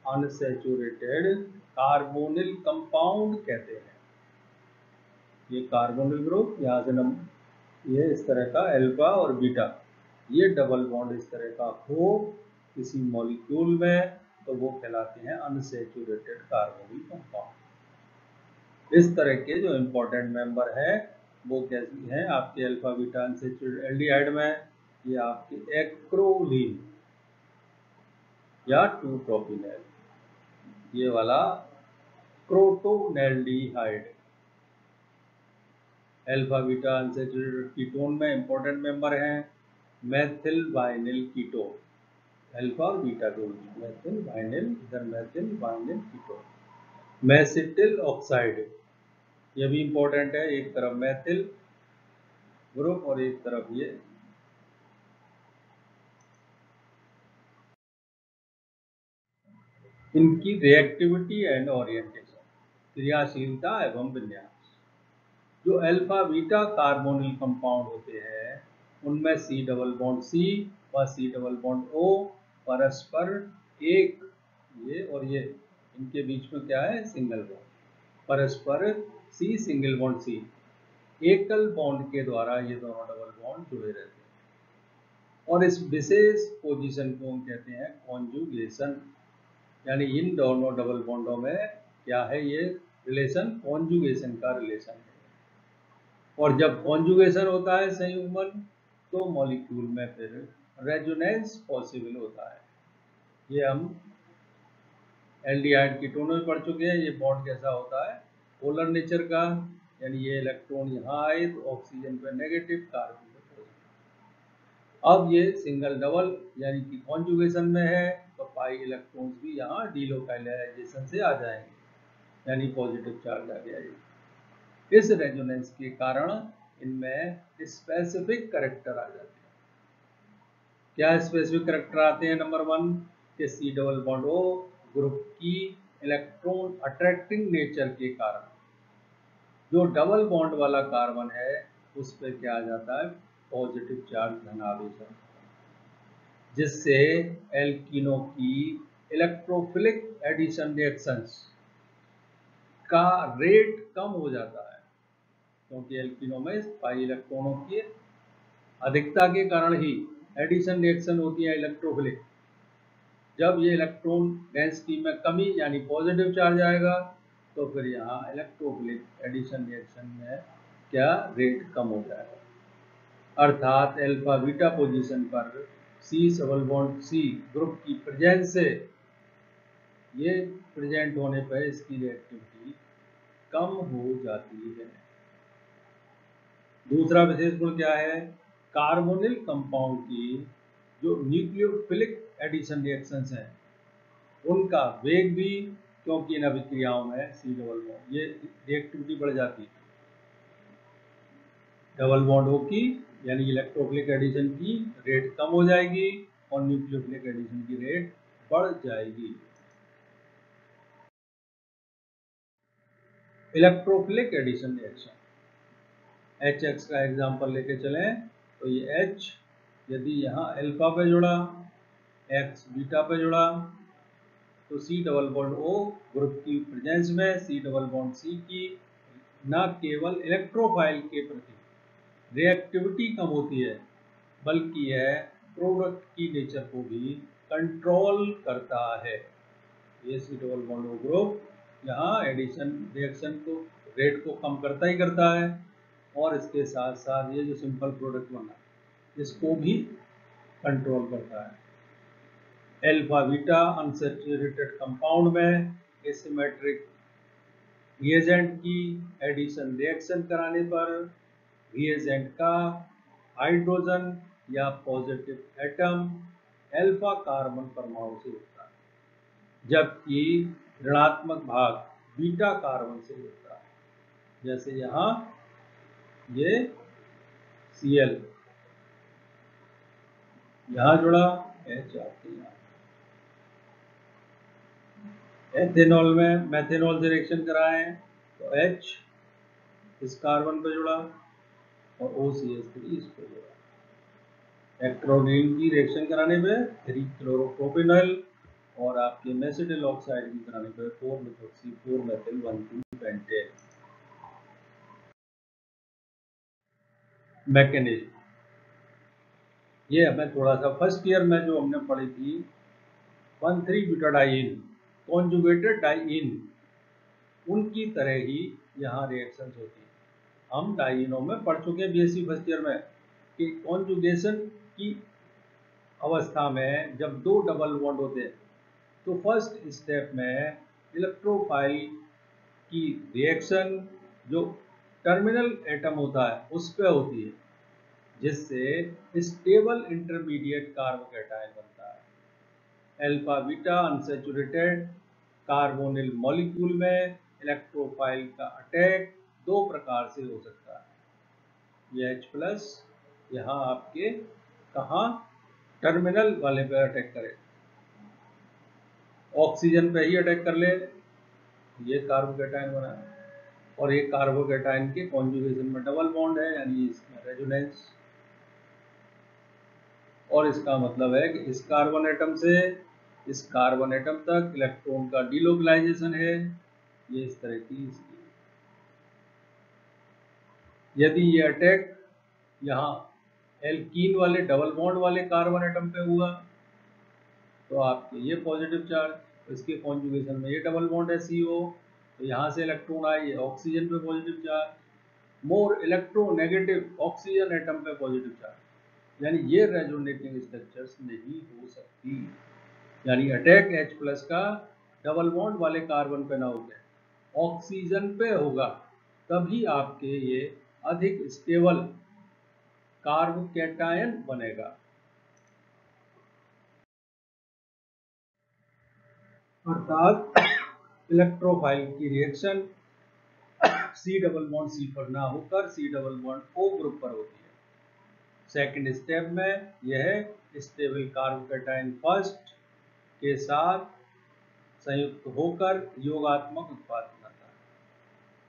unsaturated carbonyl compound कहते हैं। ये कार्बोनिल ग्रुप यहाँ से ये इस तरह का अल्फा और बीटा, ये डबल बॉन्ड इस तरह का हो किसी मॉलिक्यूल में तो वो कहलाते हैं अनसैचुरेटेड कार्बोनिल कंपाउंड। इस तरह के जो इम्पोर्टेंट मेंबर हैं वो कैसी हैं आपके अल्फा बीटा अनसैचुरेटेड एल्डिहाइड में, ये आपके एक्रोलीन या 2-प्रोपिनेल, ये वाला क्रोटोनेल्डिहाइड। अल्फा बीटा अनसैचुरेटेड कीटोन में इंपॉर्टेंट मेंबर हैं मेथिल वाइनिल कीटोन, अल्फा और बीटा के बीच मेथिल वाइनिल, इधर methyl vinyl ketone. Mesityl oxide, ये भी इंपॉर्टेंट है, एक तरफ मेथिल ग्रुप और एक तरफ ये इनकी रिएक्टिविटी एंड ओरिएंटेशन, क्रियाशीलता एवं विन्यास। जो अल्फा बीटा कार्बोनिल कंपाउंड होते हैं उनमें C डबल बॉन्ड C व C डबल बॉन्ड O परस्पर एक, ये और ये इनके बीच में क्या है सिंगल बॉन्ड, परस्पर C सिंगल बॉन्ड C, एकल बॉन्ड के द्वारा ये दोनों डबल बॉन्ड जुड़े रहते हैं और इस विशेष पोजीशन को हम कहते हैं कॉन्जुगेशन। यानी इन दोनों डबल बॉन्डों में क्या है ये रिलेशन, कॉन्जुगेशन का रिलेशन है। और जब कॉन्जुगेशन होता है संयुग्मन तो मॉलिक्यूल में फिर रेजोनेंस पॉसिबल होता है। ये हम एल्डिहाइड कीटोनों में पढ़ चुके हैं। ये बॉन्ड कैसा होता है, पोलर नेचर का, यानी ये इलेक्ट्रॉन यहाँ आए तो ऑक्सीजन पे नेगेटिव, कार्बन पे पॉजिटिव। अब ये सिंगल डबल यानी कि कॉन्जुगेशन में है तो पाई इलेक्ट्रॉन्स भी यहाँ डीलोकाइलाइजेशन से आ जाएंगे, यानी पॉजिटिव चार्ज आ गया। इस रेजोनेंस के कारण इनमें स्पेसिफिक कैरेक्टर आ जाते हैं। क्या स्पेसिफिक कैरेक्टर आते हैं? नंबर 1 के C double bond O group की इलेक्ट्रॉन अट्रैक्टिंग नेचर के कारण जो डबल बॉन्ड वाला कार्बन है उस पर क्या आ जाता है, पॉजिटिव चार्ज धनावेश, जिससे एल्कीनों की इलेक्ट्रोफिलिक एडिशन रिएक्शंस का रेट कम हो जाता है, क्योंकि एल्कीनों में पाई इलेक्ट्रॉनों की अधिकता के कारण ही एडिशन रिएक्शन होती है इलेक्ट्रोफिलिक। जब ये इलेक्ट्रॉन डेंसिटी में कमी यानी पॉजिटिव चार्ज आएगा तो फिर यहाँ इलेक्ट्रोफिलिक एडिशन रिएक्शन में क्या रेट कम हो जाएगा। अर्थात अल्फा बीटा पोजीशन पर C double bond C group की प्रेजेंस से ये प्रेजेंट होने पर इसकी रिएक्टिविटी कम हो जाती है। दूसरा विशेष गुण क्या है, कार्बोनिल कंपाउंड की जो न्यूक्लियोफिलिक एडिशन रिएक्शंस हैं उनका वेग भी, क्योंकि इन अभिक्रियाओं में C डबल बॉन्ड ये रिएक्टिविटी बढ़ जाती है, डबल बॉन्ड O की यानी इलेक्ट्रोफिलिक एडिशन की रेट कम हो जाएगी और न्यूक्लियोफिलिक एडिशन की रेट बढ़ जाएगी। इलेक्ट्रोफिलिक एडिशन रिएक्शन, HX का एग्जांपल लेके चलें तो ये H यदि यहाँ अल्फा पे जुड़ा, X बीटा पे जुड़ा तो C double bond O group की प्रेजेंस में C डबल बॉन्ड C की न केवल इलेक्ट्रोफाइल के प्रति रिएक्टिविटी कम होती है बल्कि यह प्रोडक्ट की नेचर को भी कंट्रोल करता है। ये C double bond O group यहाँ एडिशन रिएक्शन को रेट को कम करता ही करता है और इसके साथ साथ ये जो सिंपल प्रोडक्ट बना इसको भी कंट्रोल करता है। अल्फा बीटा अनसैचुरेटेड कंपाउंड में एसिमेट्रिक रिएजेंट की एडिशन रिएक्शन कराने पर रिएजेंट का हाइड्रोजन या पॉजिटिव एटम अल्फा कार्बन परमाणु से होता है, जबकि ऋणात्मक भाग बीटा कार्बन से होता है। जैसे यहाँ ये Cl यहाँ जुड़ा, H आपके यहाँ। एथेनॉल में मेथेनॉल से रिएक्शन कराएं तो H इस कार्बन पे जुड़ा और OCH3 इस पे जुड़ा। एक्ट्रोनील की रिएक्शन कराने पे 3-क्लोरोप्रोपेनॉल और आपके मेसिटिल ऑक्साइड की कराने पे 4-methoxy-4-methyl-1,2 पेंटेन। मैकेनिज्म ये हमें थोड़ा सा फर्स्ट ईयर में जो हमने पढ़ी थी 1,3-ब्यूटाडाइन कॉन्जुगेटेड डाइइन, उनकी तरह ही यहाँ रिएक्शंस होती हैं। हम डाइइनों में पढ़ चुके हैं बीएससी फर्स्ट ईयर में कि कॉन्जुगेशन की अवस्था में जब दो डबल बॉन्ड होते हैं तो फर्स्ट स्टेप में इलेक्ट्रोफाइल की रिएक्शन जो टर्मिनल एटम होता है उस पर होती है, जिससे स्टेबल इंटरमीडिएट कार्बोकैटायन बनता है। Alpha beta unsaturated carbonyl molecule में इलेक्ट्रोफाइल का अटैक दो प्रकार से हो सकता है। ये H+ यहाँ आपके कहाँ टर्मिनल वाले पे अटैक करे, ऑक्सीजन पे ही अटैक कर ले, ये कार्बोकैटायन बना है। और ये कार्बोकैटायन के कॉन्जुगेशन में डबल बॉन्ड है, यानी इसमें रेजोनेंस। और इसका मतलब है कि इस कार्बन एटम से इस कार्बन एटम तक इलेक्ट्रॉन का डिलोकलाइजेशन है। ये इस तरह की इसकी, यदि ये अटैक यहाँ एल्कीन वाले डबल बॉन्ड वाले कार्बन एटम पे हुआ तो आपके ये पॉजिटिव चार्ज, इसके कॉन्जुगेशन में ये डबल बॉन्ड है CO, तो यहाँ से इलेक्ट्रॉन आए, ये ऑक्सीजन पे positive charge, more electronegative oxygen atom पे पॉजिटिव चार्ज, यानी ये रेजोनेटिंग स्ट्रक्चर्स नहीं हो सकती। यानी अटैक H+ का डबल बॉन्ड वाले कार्बन पे ना होगा, ऑक्सीजन पे होगा, तभी आपके ये अधिक स्टेबल कार्बोकैटायन बनेगा। अर्थात इलेक्ट्रोफाइल की reaction C double bond C पर ना होकर C double bond O group पर होती है। सेकंड स्टेप में यह स्टेबल कार्बोकैटायन फर्स्ट के साथ संयुक्त होकर योगात्मक उत्पाद बनाता है।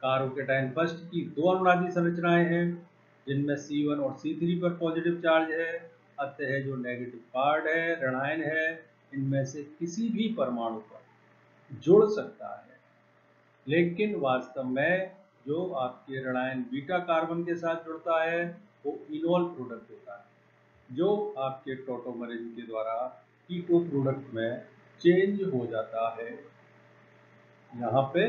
कार्बोकैटायन फर्स्ट की दो अनुनादी संरचनाएं हैं जिनमें C1 और C3 पर पॉजिटिव चार्ज है, अतः जो नेगेटिव पार्ट है ऋणायन है इनमें से किसी भी परमाणु पर जुड़ सकता है, लेकिन वास्तव में जो आपके ऋणायन बीटा कार्बन के साथ जुड़ता है वो इनोल प्रोडक्ट होता है, जो आपके टॉटोमरेज के द्वारा कीटो प्रोडक्ट में चेंज हो जाता है। यहाँ पे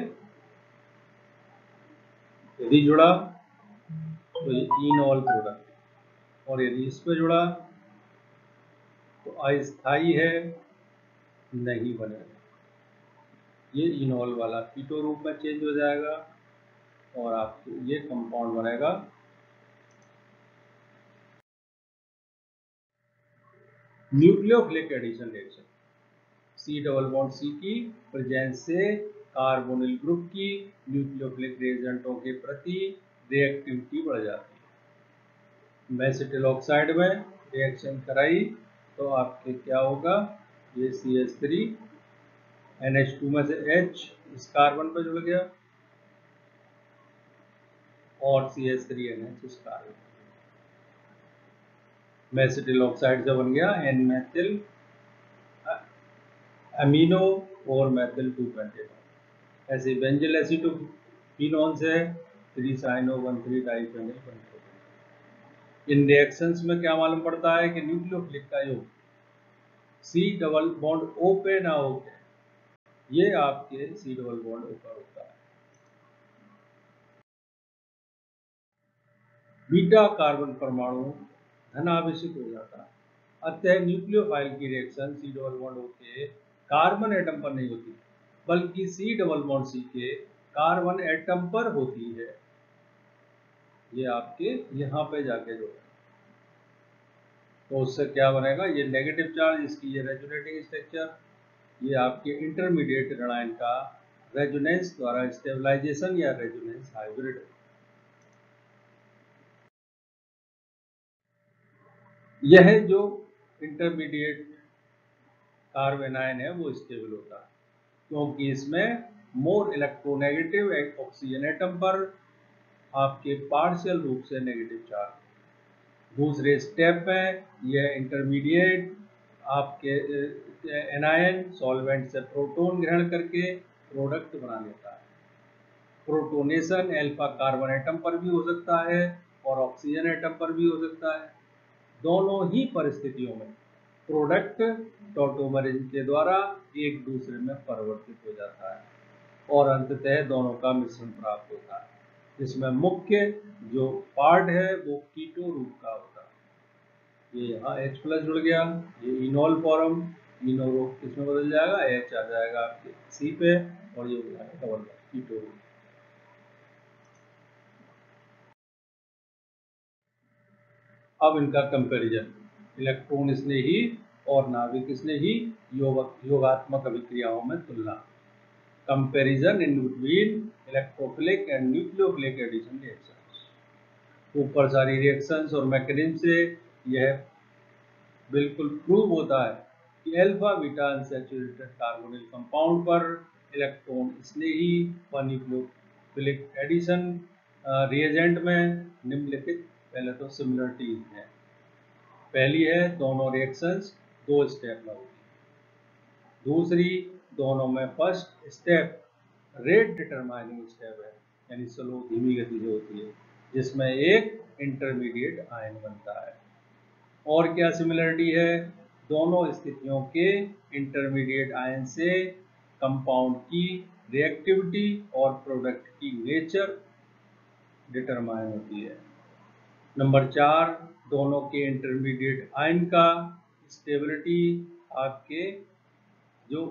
यदि जुड़ा तो ये इनोल प्रोडक्ट, और यदि इस पे जुड़ा तो अस्थाई है, नहीं बनेगा, ये इनोल वाला कीटो रूप में चेंज हो जाएगा और आपको ये कंपाउंड बनेगा nucleophilic addition reaction. C double bond C की प्रेजेंस से कार्बोनिल ग्रुप की न्यूक्लियोफिलिक रिएजेंटों के प्रति रिएक्टिविटी बढ़ जाती है। मेसिटिल ऑक्साइड में रिएक्शन कराई तो आपके क्या होगा, ये CH3 NH2 में से H इस कार्बन पर जुड़ गया और CH3 NH इस कार्बन, मेसिटिल ऑक्साइड से बन गया N-मेथिल अमीनो और मेथिल 2 पेंटेनॉल। ऐसे बेंजिल एसीटोफिनोन से 3-साइनो-1,3 डाइफेनिल बनते हैं। इन रिएक्शंस में क्या मालूम पड़ता है कि न्यूक्लियोफिलिक का योग C डबल बॉन्ड O पे ना हो, ये आपके C डबल बॉन्ड O पर होता है। बीटा कार्बन परमाणु धनावेशित हो जाता है, अतः न्यूक्लियोफाइल की reaction C double bond O के कार्बन एटम पर नहीं होती बल्कि C डबल बॉन्ड C के कार्बन एटम पर होती है। ये आपके यहाँ पे जाके जुड़े, तो उससे क्या बनेगा, ये नेगेटिव चार्ज, इसकी ये रेजोनेटिंग स्ट्रक्चर, ये आपके इंटरमीडिएट ऋणायन का रेजोनेंस द्वारा स्टेबलाइजेशन या रेजोनेंस हाइब्रिड। यह जो इंटरमीडिएट कार्बन आयन है वो स्टेबल होता है, क्योंकि इसमें मोर इलेक्ट्रोनेगेटिव ऑक्सीजन एटम पर आपके पार्शियल रूप से नेगेटिव चार्ज। दूसरे स्टेप में यह इंटरमीडिएट आपके एनायन सॉल्वेंट से प्रोटॉन ग्रहण करके प्रोडक्ट बना लेता है। प्रोटोनेशन अल्फा कार्बन एटम पर भी हो सकता है और ऑक्सीजन एटम पर भी हो सकता है। दोनों ही परिस्थितियों में प्रोडक्ट टॉटोमरेज के द्वारा एक दूसरे में परिवर्तित हो जाता है और अंततः दोनों का मिश्रण प्राप्त होता है, जिसमें मुख्य जो पार्ट है वो कीटो रूप का होता है। ये यहाँ H+ जुड़ गया, ये इनोल फॉर्म, इनो इसमें बदल जाएगा, H आ जाएगा आपके C पे और ये हो जाएगा डबल कीटो रूप। अब इनका कंपैरिजन, इलेक्ट्रॉन स्नेही और नाभिक स्नेही योगात्मक अभिक्रियाओं में तुलना। Comparison in between electrophilic and nucleophilic addition reactions. ऊपर सारी रिएक्शंस और मैकेनिज्म से यह बिल्कुल प्रूव होता है कि alpha beta unsaturated carbonyl compound पर इलेक्ट्रॉन स्नेही व न्यूक्लियोफिलिक एडिशन रिएजेंट में निम्नलिखित पहले तो सिमिलरिटीज हैं। पहली है दोनों रिएक्शंस 2 स्टेप में होती है। दूसरी, दोनों में first step rate determining step है, यानी स्लो धीमी गति से होती है, जिसमें एक इंटरमीडिएट आयन बनता है। और क्या सिमिलरिटी है? दोनों स्थितियों के इंटरमीडिएट आयन से कंपाउंड की रिएक्टिविटी और प्रोडक्ट की नेचर डिटरमाइन होती है। नंबर 4, दोनों के इंटरमीडिएट आयन का स्टेबिलिटी आपके जो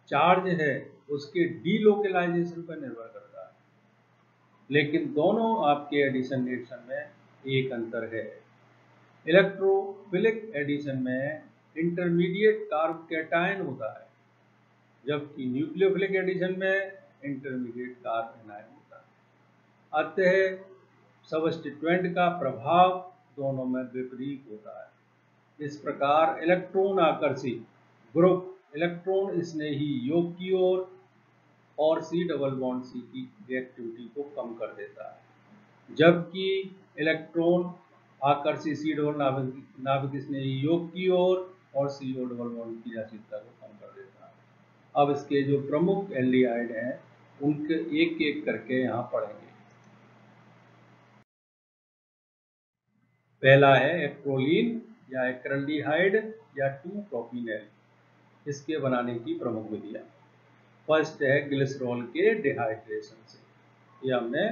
चार्ज है उसके डीलोकलाइजेशन पर निर्भर करता है। लेकिन दोनों आपके एडिशन रिएक्शन में एक अंतर है। इलेक्ट्रोफिलिक एडिशन में इंटरमीडिएट कार्ब कैटायन होता है, जबकि न्यूक्लियोफिलिक एडिशन में इंटरमीडिएट कार्ब एनायन होता है। अतः सबस्टिट्यूएंट का प्रभाव दोनों में विपरीत होता है। इस प्रकार इलेक्ट्रॉन आकर्षी ग्रुप इलेक्ट्रॉन स्नेही योग की ओर और C+C की रिएक्टिविटी को कम कर देता है, जबकि इलेक्ट्रॉन आकर्षी नाभिक स्नेही योग की ओर और CO बॉन्ड की क्रियाशीलता को कम कर देता है। अब इसके जो प्रमुख एल्डिहाइड हैं उनके एक एक करके यहाँ पढ़ेंगे। पहला है एक्रोलीन या एक्रेल्डिहाइड या 2-प्रोपीनेल। इसके बनाने की प्रमुख विधियाँ। फर्स्ट है ग्लिसरॉल के डिहाइड्रेशन से, ये हमने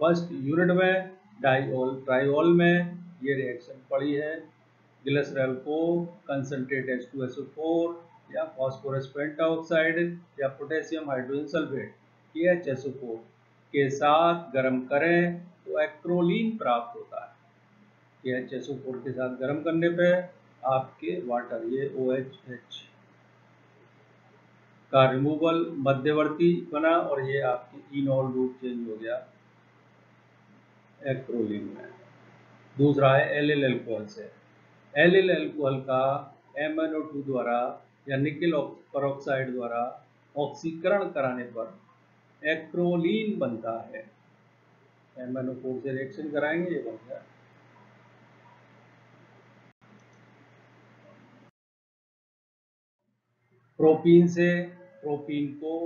फर्स्ट यूनिट में ट्राइओल में ये रिएक्शन पढ़ी है। ग्लिसरॉल को कंसंट्रेट H2SO4 या फास्फोरस पेंटाऑक्साइड या पोटेशियम हाइड्रोजन सल्फेट KHSO4 के साथ गर्म करें तो एक्रोलीन प्राप्त होता है। KHSO4 के साथ गर्म करने पे आपके वाटर, ये OH का रिमूवल मध्यवर्ती बना और ये आपकी इनोल रूप चेंज हो गया एक्रोलीन में। दूसरा है एलिल अल्कोहल से। एलिल अल्कोहल का MnO2 द्वारा या निकेल परऑक्साइड द्वारा ऑक्सीकरण कराने पर एक्रोलीन बनता है। MnO4 से रिएक्शन कराएंगे, ये बन गया। प्रोपीन से, प्रोपीन को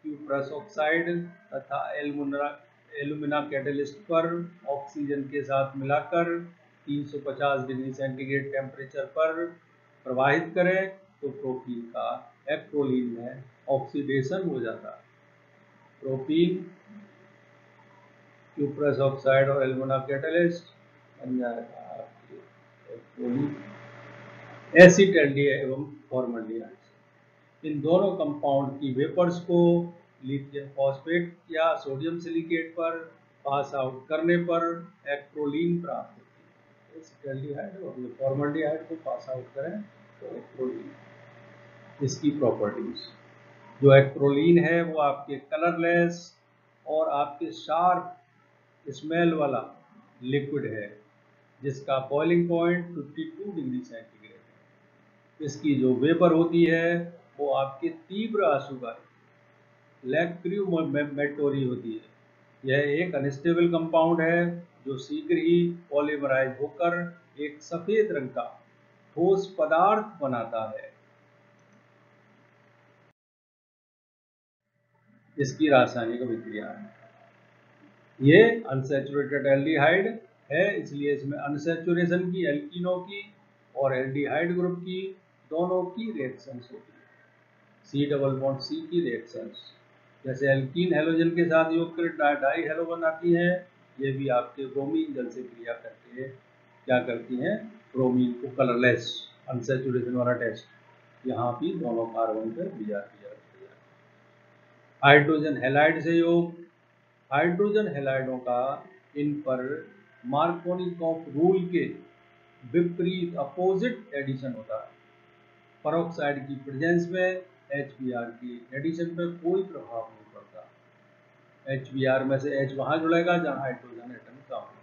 क्यूप्रस ऑक्साइड तथा एल्यूमिना कैटलिस्ट पर ऑक्सीजन के साथ मिलाकर 350 डिग्री सेंटीग्रेड टेम्परेचर पर प्रवाहित करें तो प्रोपीन का एक्रोलीन में ऑक्सीडेशन हो जाता है। प्रोपीन, क्यूप्रस ऑक्साइड और एल्यूमिना कैटलिस्ट बन जाएगा एक्रोलीन। एसिटल्डिहाइड एवं फॉर्मल्डिहाइड। इन दोनों कंपाउंड की वेपर्स को लिथियम फॉस्फेट या सोडियम सिलिकेट पर पास आउट करने पर एक्रोलीन प्राप्त होती है। एसिटल्डिहाइड और फॉर्मल्डिहाइड को पास आउट करें तो एक्रोलीन। इसकी प्रॉपर्टीज, जो एक्रोलीन है वो आपके कलरलेस और आपके शार्प स्मेल वाला लिक्विड है, जिसका बॉइलिंग पॉइंट 52 डिग्री सेंटीग्रेड है। इसकी जो वेपर होती है वो आपके तीव्र आंसू का लैक्रियोमेटोरी होती है। यह एक अनस्टेबल कंपाउंड है जो शीघ्र ही पॉलीमराइज होकर एक सफेद रंग का ठोस पदार्थ बनाता है। इसकी रासायनिक अभिक्रिया, ये अनसैचुरेटेड एल्डिहाइड है, इसलिए इसमें अनसैचुरेशन की, एल्कीनों की और एल्डिहाइड ग्रुप की दोनों की रिएक्शंस होती है। सी डबल बॉन्ड सी की रिएक्शंस, जैसे एल्कीन हेलोजन के साथ योग कर डाई हेलो बनाती है, ये भी आपके ब्रोमीन जल से क्रिया करके क्या करती हैं, ब्रोमीन को कलरलेस, अनसैचुरेशन वाला टेस्ट, यहाँ भी दोनों कार्बन पर दिया किया। हाइड्रोजन हैलाइड से योग, हाइड्रोजन हैलाइडों का इन पर मार्कोनिकॉफ रूल के विपरीत अपोजिट एडिशन होता है। पेरोक्साइड की प्रेजेंस में HBr की एडिशन पर कोई प्रभाव नहीं पड़ता। HBr में से H वहां जुड़ेगा जहां हाइड्रोजन एटम कम है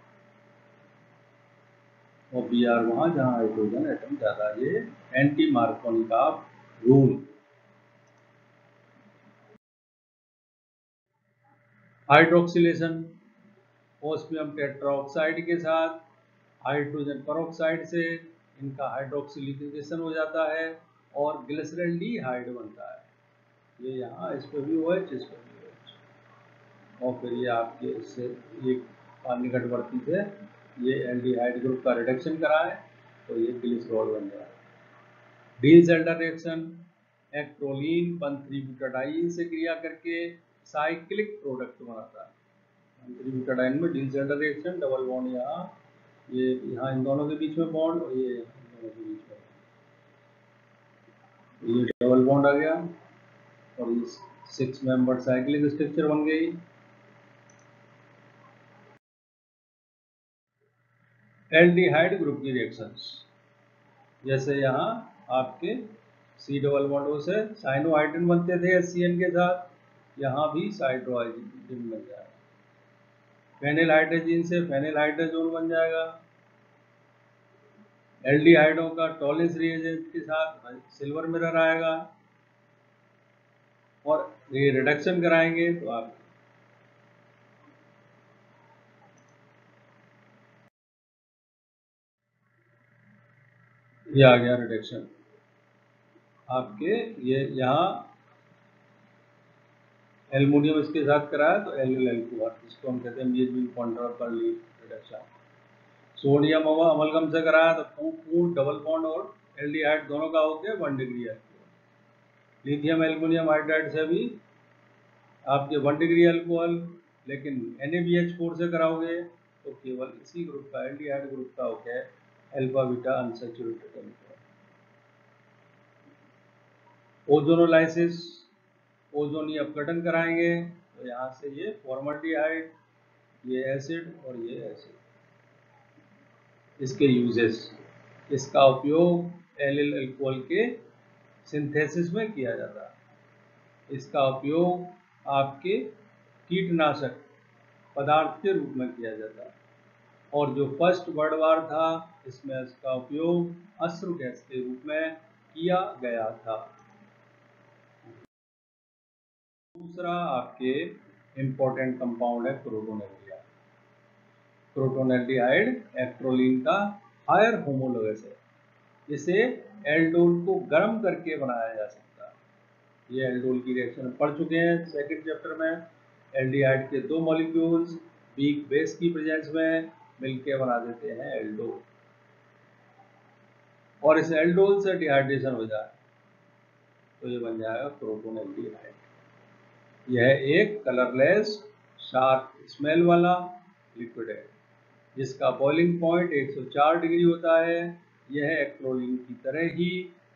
और Br वहां जहां हाइड्रोजन एटम ज्यादा। ये anti Markovnikov rule. Hydroxylation, osmium tetroxide के साथ हाइड्रोजन पेरोक्साइड से इनका हाइड्रोक्सिलेशन हो जाता है और ग्लिसरॉल्डिहाइड बनता है। ये यहाँ इस पर भी OH, इस पर भी OH, और फिर ये आपके इससे एक निकटवर्ती से ये एल्डिहाइड ग्रुप का रिडक्शन कराए तो ये ग्लिसरॉल बन जाए। डीन-सेल्टर रिएक्शन, एक्ट्रोलीन 1,3-ब्यूटाडाइन से क्रिया करके साइक्लिक प्रोडक्ट बनाता है। 1,3-ब्यूटाडाइन में डीन-सेल्टर रिएक्शन, डबल बॉन्ड यहाँ, ये यहाँ इन दोनों के बीच में बॉन्ड और ये इन दोनों के बीच में, ये डबल बॉन्ड आ गया और ये 6 मेंबर साइक्लिक स्ट्रक्चर बन गई। एल्डिहाइड ग्रुप की रिएक्शंस, जैसे यहाँ आपके C डबल बॉन्ड O से साइनोहाइड्रिन बनते थे HCN के साथ, यहाँ भी साइड्रोहाइड्रिन बन जाएगा। फेनिल हाइड्रोजन से फेनिल हाइड्रोजोन बन जाएगा। एल्डिहाइडों का टॉलेंस रिएजेंट के साथ सिल्वर मिरर आएगा और ये रिडक्शन कराएंगे तो आप ये आ गया रिडक्शन आपके, ये यहाँ एल्युमिनियम इसके साथ कराया तो एल्यूल, इसको हम कहते हैं मीजबिल कॉन्ट्रापर्ली रिडक्शन। सोडियम अमलगम से कराया तो पूर्ण डबल बॉन्ड और एल्डिहाइड दोनों का हो गया 1 degree alcohol. Lithium aluminium hydride से भी आपके 1 डिग्री अल्कोहल, लेकिन NaBH4 से कराओगे तो केवल इसी ग्रुप का, एल्डिहाइड ग्रुप का हो गया alpha beta unsaturated alcohol. Ozonolysis, ओजोनी अपघटन कराएंगे तो यहाँ से ये फॉर्मल्डिहाइड, ये एसिड और ये एसिड। इसके यूजेस, इसका उपयोग एलिल अल्कोहल के सिंथेसिस में किया जाता है। इसका उपयोग आपके कीटनाशक पदार्थ के रूप में किया जाता है और जो फर्स्ट वर्ल्ड वार था इसमें इसका उपयोग अश्रु गैस के रूप में किया गया था। दूसरा आपके इम्पोर्टेंट कंपाउंड है क्रोटोनेल्डिहाइड। क्रोटोनेल्डिहाइड एक्ट्रोलीन का हायर होमोलोगस है, इसे एल्डोल को गर्म करके बनाया जा सकता है। ये एल्डोल की रिएक्शन पढ़ चुके हैं सेकंड चैप्टर में। एल्डिहाइड के 2 मॉलिक्यूल्स वीक बेस की प्रेजेंस में मिलकर बना देते हैं एल्डोल, और इस एल्डोल से डिहाइड्रेशन हो जाए तो ये बन जाएगा क्रोटोनेल्डिहाइड। यह एक कलरलेस शार्प स्मेल वाला लिक्विड है जिसका बॉइलिंग पॉइंट 104 डिग्री होता है। यह एक्ट्रोलीन की तरह ही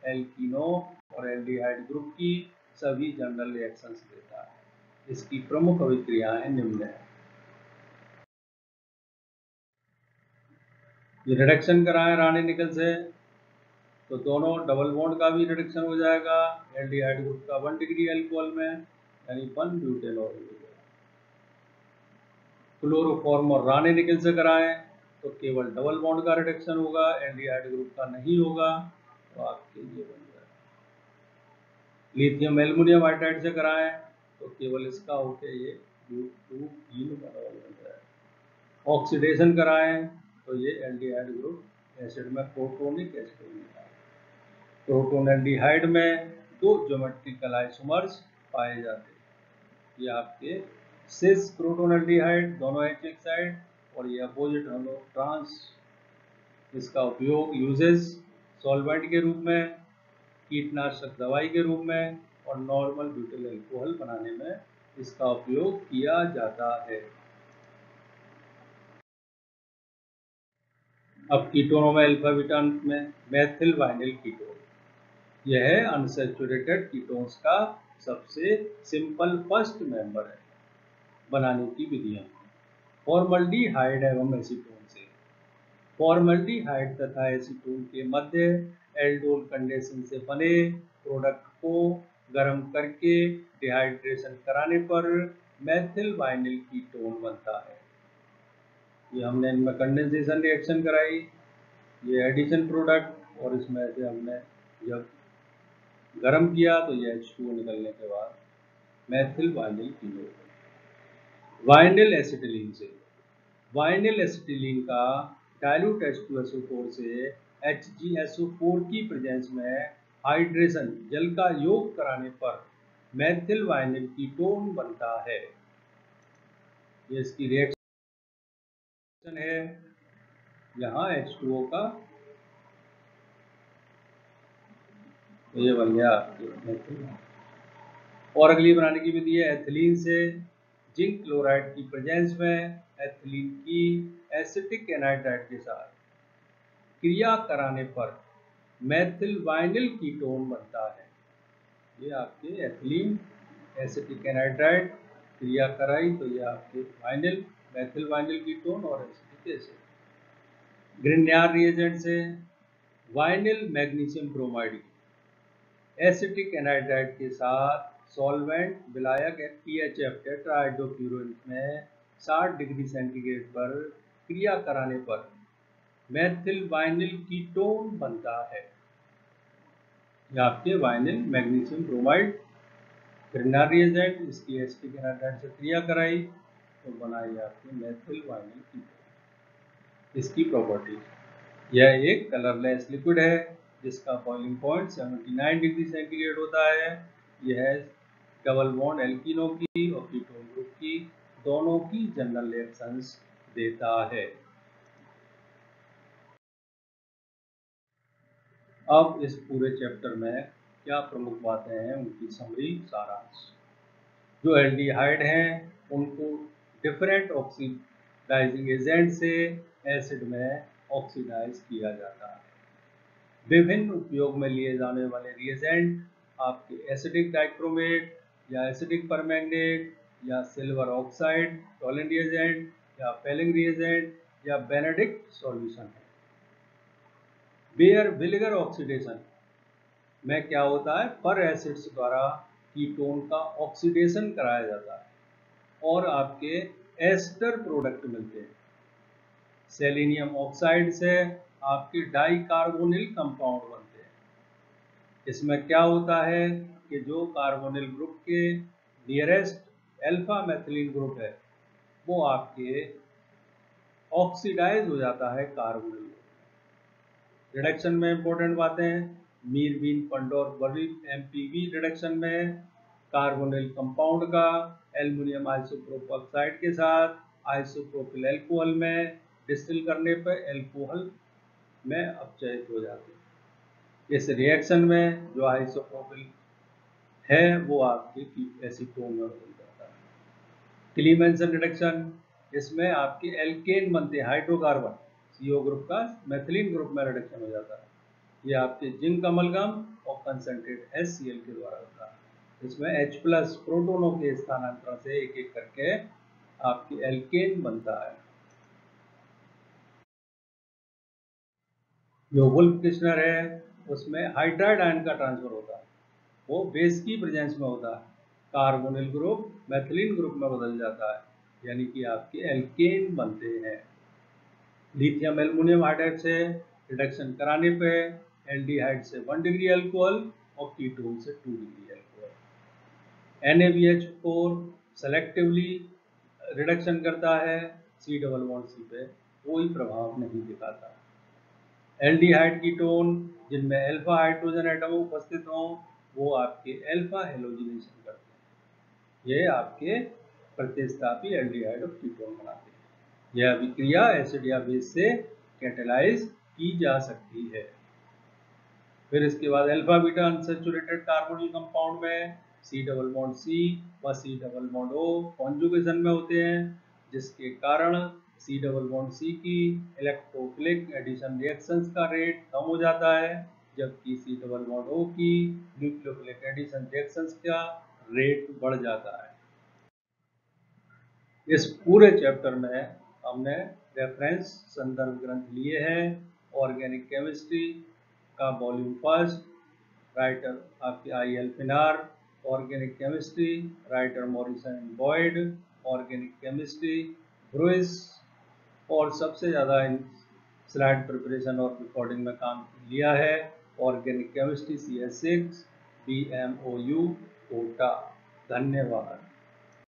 एल्कीनो और एल्डिहाइड ग्रुप की सभी जनरल रिएक्शंस देता है। इसकी प्रमुख अभिक्रियाएं निम्न है। ये रिडक्शन कराएं रानी निकल से तो दोनों डबल बॉन्ड का भी रिडक्शन हो जाएगा एल्डिहाइड ग्रुप का 1 डिग्री अल्कोहल में, यानी 1 ब्यूटेनॉल। क्लोरोफॉर्म और रानी निकल से कराएं तो केवल डबल बॉन्ड का रिडक्शन होगा, एल्डिहाइड ग्रुप का नहीं होगा, तो आपके ये बन जाएगा। लिथियम एल्युमिनियम हाइड्राइड से कराएं तो केवल इसका होके ये ग्रुप ऑक्सीडेशन कराएं तो ये एल्डिहाइड ग्रुप एसिड में प्रोटोनिक एसिड मिलता है। प्रोटोनेल्डिहाइड में दो ज्योमेट्रिकल आइसोमर्स पाए जाते हैं। ये आपके सिस प्रोटोनेल्डिहाइड दोनों H एक साइड और ये अपोजिट हम लोग ट्रांस। इसका उपयोग यूजेस सॉल्वेंट के रूप में, कीटनाशक दवाई के रूप में और नॉर्मल ब्यूटिल अल्कोहल बनाने में इसका उपयोग किया जाता है। अब कीटोनों में अल्फा बीटा में मेथिल वाइनिल कीटोन, यह है अनसैचुरेटेड कीटोन्स का सबसे सिंपल फर्स्ट मेंबर है। बनाने की विधियां फॉर्मल्डिहाइड एवं एसीटोन से। फॉर्मल्डिहाइड तथा एसीटोन के मध्य एल्डोल कंडेंसेशन से बने प्रोडक्ट को गर्म करके डिहाइड्रेशन कराने पर मेथिल वाइनिल कीटोन बनता है। ये हमने इनमें कंडेंसेशन रिएक्शन कराई, ये एडिशन प्रोडक्ट, और इसमें से हमने जब गर्म किया तो ये H2O निकलने के बाद methyl vinyl ketone. Vinyl acetylene से। वाइनिल एसिटिलीन का डाइल्यूट H2SO4 से HgSO4 की प्रेजेंस में हाइड्रेशन जल का योग कराने पर मेथिल वाइनिल कीटोन बनता है। ये इसकी रिएक्शन है। यहाँ H2O का, तो ये बन गया मेथिल। और अगली बनाने की विधि है एथिलीन से। जिंक क्लोराइड की प्रेजेंस में एथिलीन की एसिटिक एनाइड्राइड के साथ क्रिया कराने पर मेथिल वाइनिल कीटोन बनता है। ये आपके एथिलीन एसिटिक एनाइड्राइड क्रिया कराई तो ये आपके वाइनिल मेथिल वाइनिल कीटोन और एसिटिक एसिड। ग्रिग्नार्ड रिएजेंट से vinyl magnesium bromide acetic anhydride के साथ सॉल्वेंट विलायक PHF टेट्राहाइड्रोफ्लोरिन में 60 डिग्री सेंटीग्रेड पर क्रिया कराने पर मेथिल वाइनिल कीटोन बनता है। यह आपके vinyl magnesium bromide Grignard reagent, इसकी एसिटिक एनाइड्राइड से क्रिया कराई तो बनाई आपके मेथिल वाइनिल कीटोन। इसकी प्रॉपर्टी, यह एक कलरलेस लिक्विड है जिसका बॉइलिंग पॉइंट 79 डिग्री सेंटीग्रेड होता है। यह डबल बॉन्ड एल्कीनों की और कीटोन ग्रुप की दोनों की जनरल रिएक्शंस देता है। अब इस पूरे चैप्टर में क्या प्रमुख बातें हैं उनकी समरी सारांश। जो एल्डिहाइड हैं उनको डिफरेंट ऑक्सीडाइजिंग एजेंट से एसिड में ऑक्सीडाइज किया जाता है। विभिन्न उपयोग में लिए जाने वाले रिएजेंट आपके एसिडिक डाइक्रोमेट या एसिडिक परमैंगनेट या सिल्वर ऑक्साइड टॉलेंट रिएजेंट या फेलिंग रिएजेंट या बेनेडिक्ट सॉल्यूशन है। बेयर विनेगर ऑक्सीडेशन में क्या होता है, पर एसिड्स द्वारा कीटोन का ऑक्सीडेशन कराया जाता है और आपके एस्टर प्रोडक्ट मिलते हैं। सेलेनियम ऑक्साइड से आपके डाइकार्बोनिल कंपाउंड बनते हैं। इसमें क्या होता है कि जो कार्बोनिल ग्रुप के नियरेस्ट अल्फा मैथिलीन ग्रुप है वो आपके ऑक्सीडाइज हो जाता है कार्बोनिल ग्रुप। रिडक्शन में इंपॉर्टेंट बातें, मीरबीन पंडोर बरी MPV रिडक्शन में कार्बोनिल कंपाउंड का एल्युमिनियम आइसोप्रोपॉक्साइड के साथ आइसोप्रोपिल अल्कोहल में डिस्टिल करने पर अल्कोहल में अपचयित हो जाते हैं। इस रिएक्शन में जो आइसोप्रोपिल है वो आपके एसीटोन में बदल जाता है। क्लीमेंसन रिडक्शन, इसमें आपके एल्केन बनते हैं, हाइड्रोकार्बन CO ग्रुप का मेथिलीन ग्रुप में रिडक्शन हो जाता है। ये आपके जिंक अमलगम और कंसंट्रेट HCl के द्वारा होता है। इसमें H+ प्रोटोनों के स्थानांतरण से एक एक करके आपके एल्केन बनता है। जो वुल्फ किस्नर है उसमें हाइड्राइड आयन का ट्रांसफर होता है, वो बेस की प्रेजेंस में होता है, कार्बोनिल ग्रुप मेथिलीन ग्रुप में बदल जाता है, यानी कि आपके एल्केन बनते हैं। लिथियम एल्युमिनियम हाइड्राइड से रिडक्शन कराने पे एल्डिहाइड से 1 डिग्री अल्कोहल और कीटोन से 2 degree alcohol. NaBH4 selectively reduction करता है, C डबल बॉन्ड C पे कोई प्रभाव नहीं दिखाता। एल्डिहाइड कीटोन जिनमें अल्फा हाइड्रोजन एटम उपस्थित हों वो आपके अल्फा हेलोजिनेशन करते हैं, ये आपके प्रतिस्थापी एल्डिहाइड और कीटोन बनाते हैं। यह अभिक्रिया एसिड या बेस से कैटेलाइज की जा सकती है। फिर इसके बाद alpha beta unsaturated carbonyl compound में C डबल बॉन्ड C व C double bond O conjugation में होते हैं, जिसके कारण C डबल बॉन्ड C की इलेक्ट्रोफिलिक एडिशन रिएक्शंस का रेट कम हो जाता है, जबकि C डबल बॉन्ड O की न्यूक्लियोफिलिक एडिशन रिएक्शंस का रेट बढ़ जाता है। इस पूरे चैप्टर में हमने रेफरेंस संदर्भ ग्रंथ लिए हैं। ऑर्गेनिक केमिस्ट्री का वॉल्यूम फर्स्ट, राइटर आपके I.L. Finar, organic chemistry writer Morrison and Boyd, organic chemistry Bruice, और सबसे ज़्यादा इन स्लाइड प्रिपरेशन और रिकॉर्डिंग में काम लिया है organic chemistry CS6 BMOU Kota. धन्यवाद।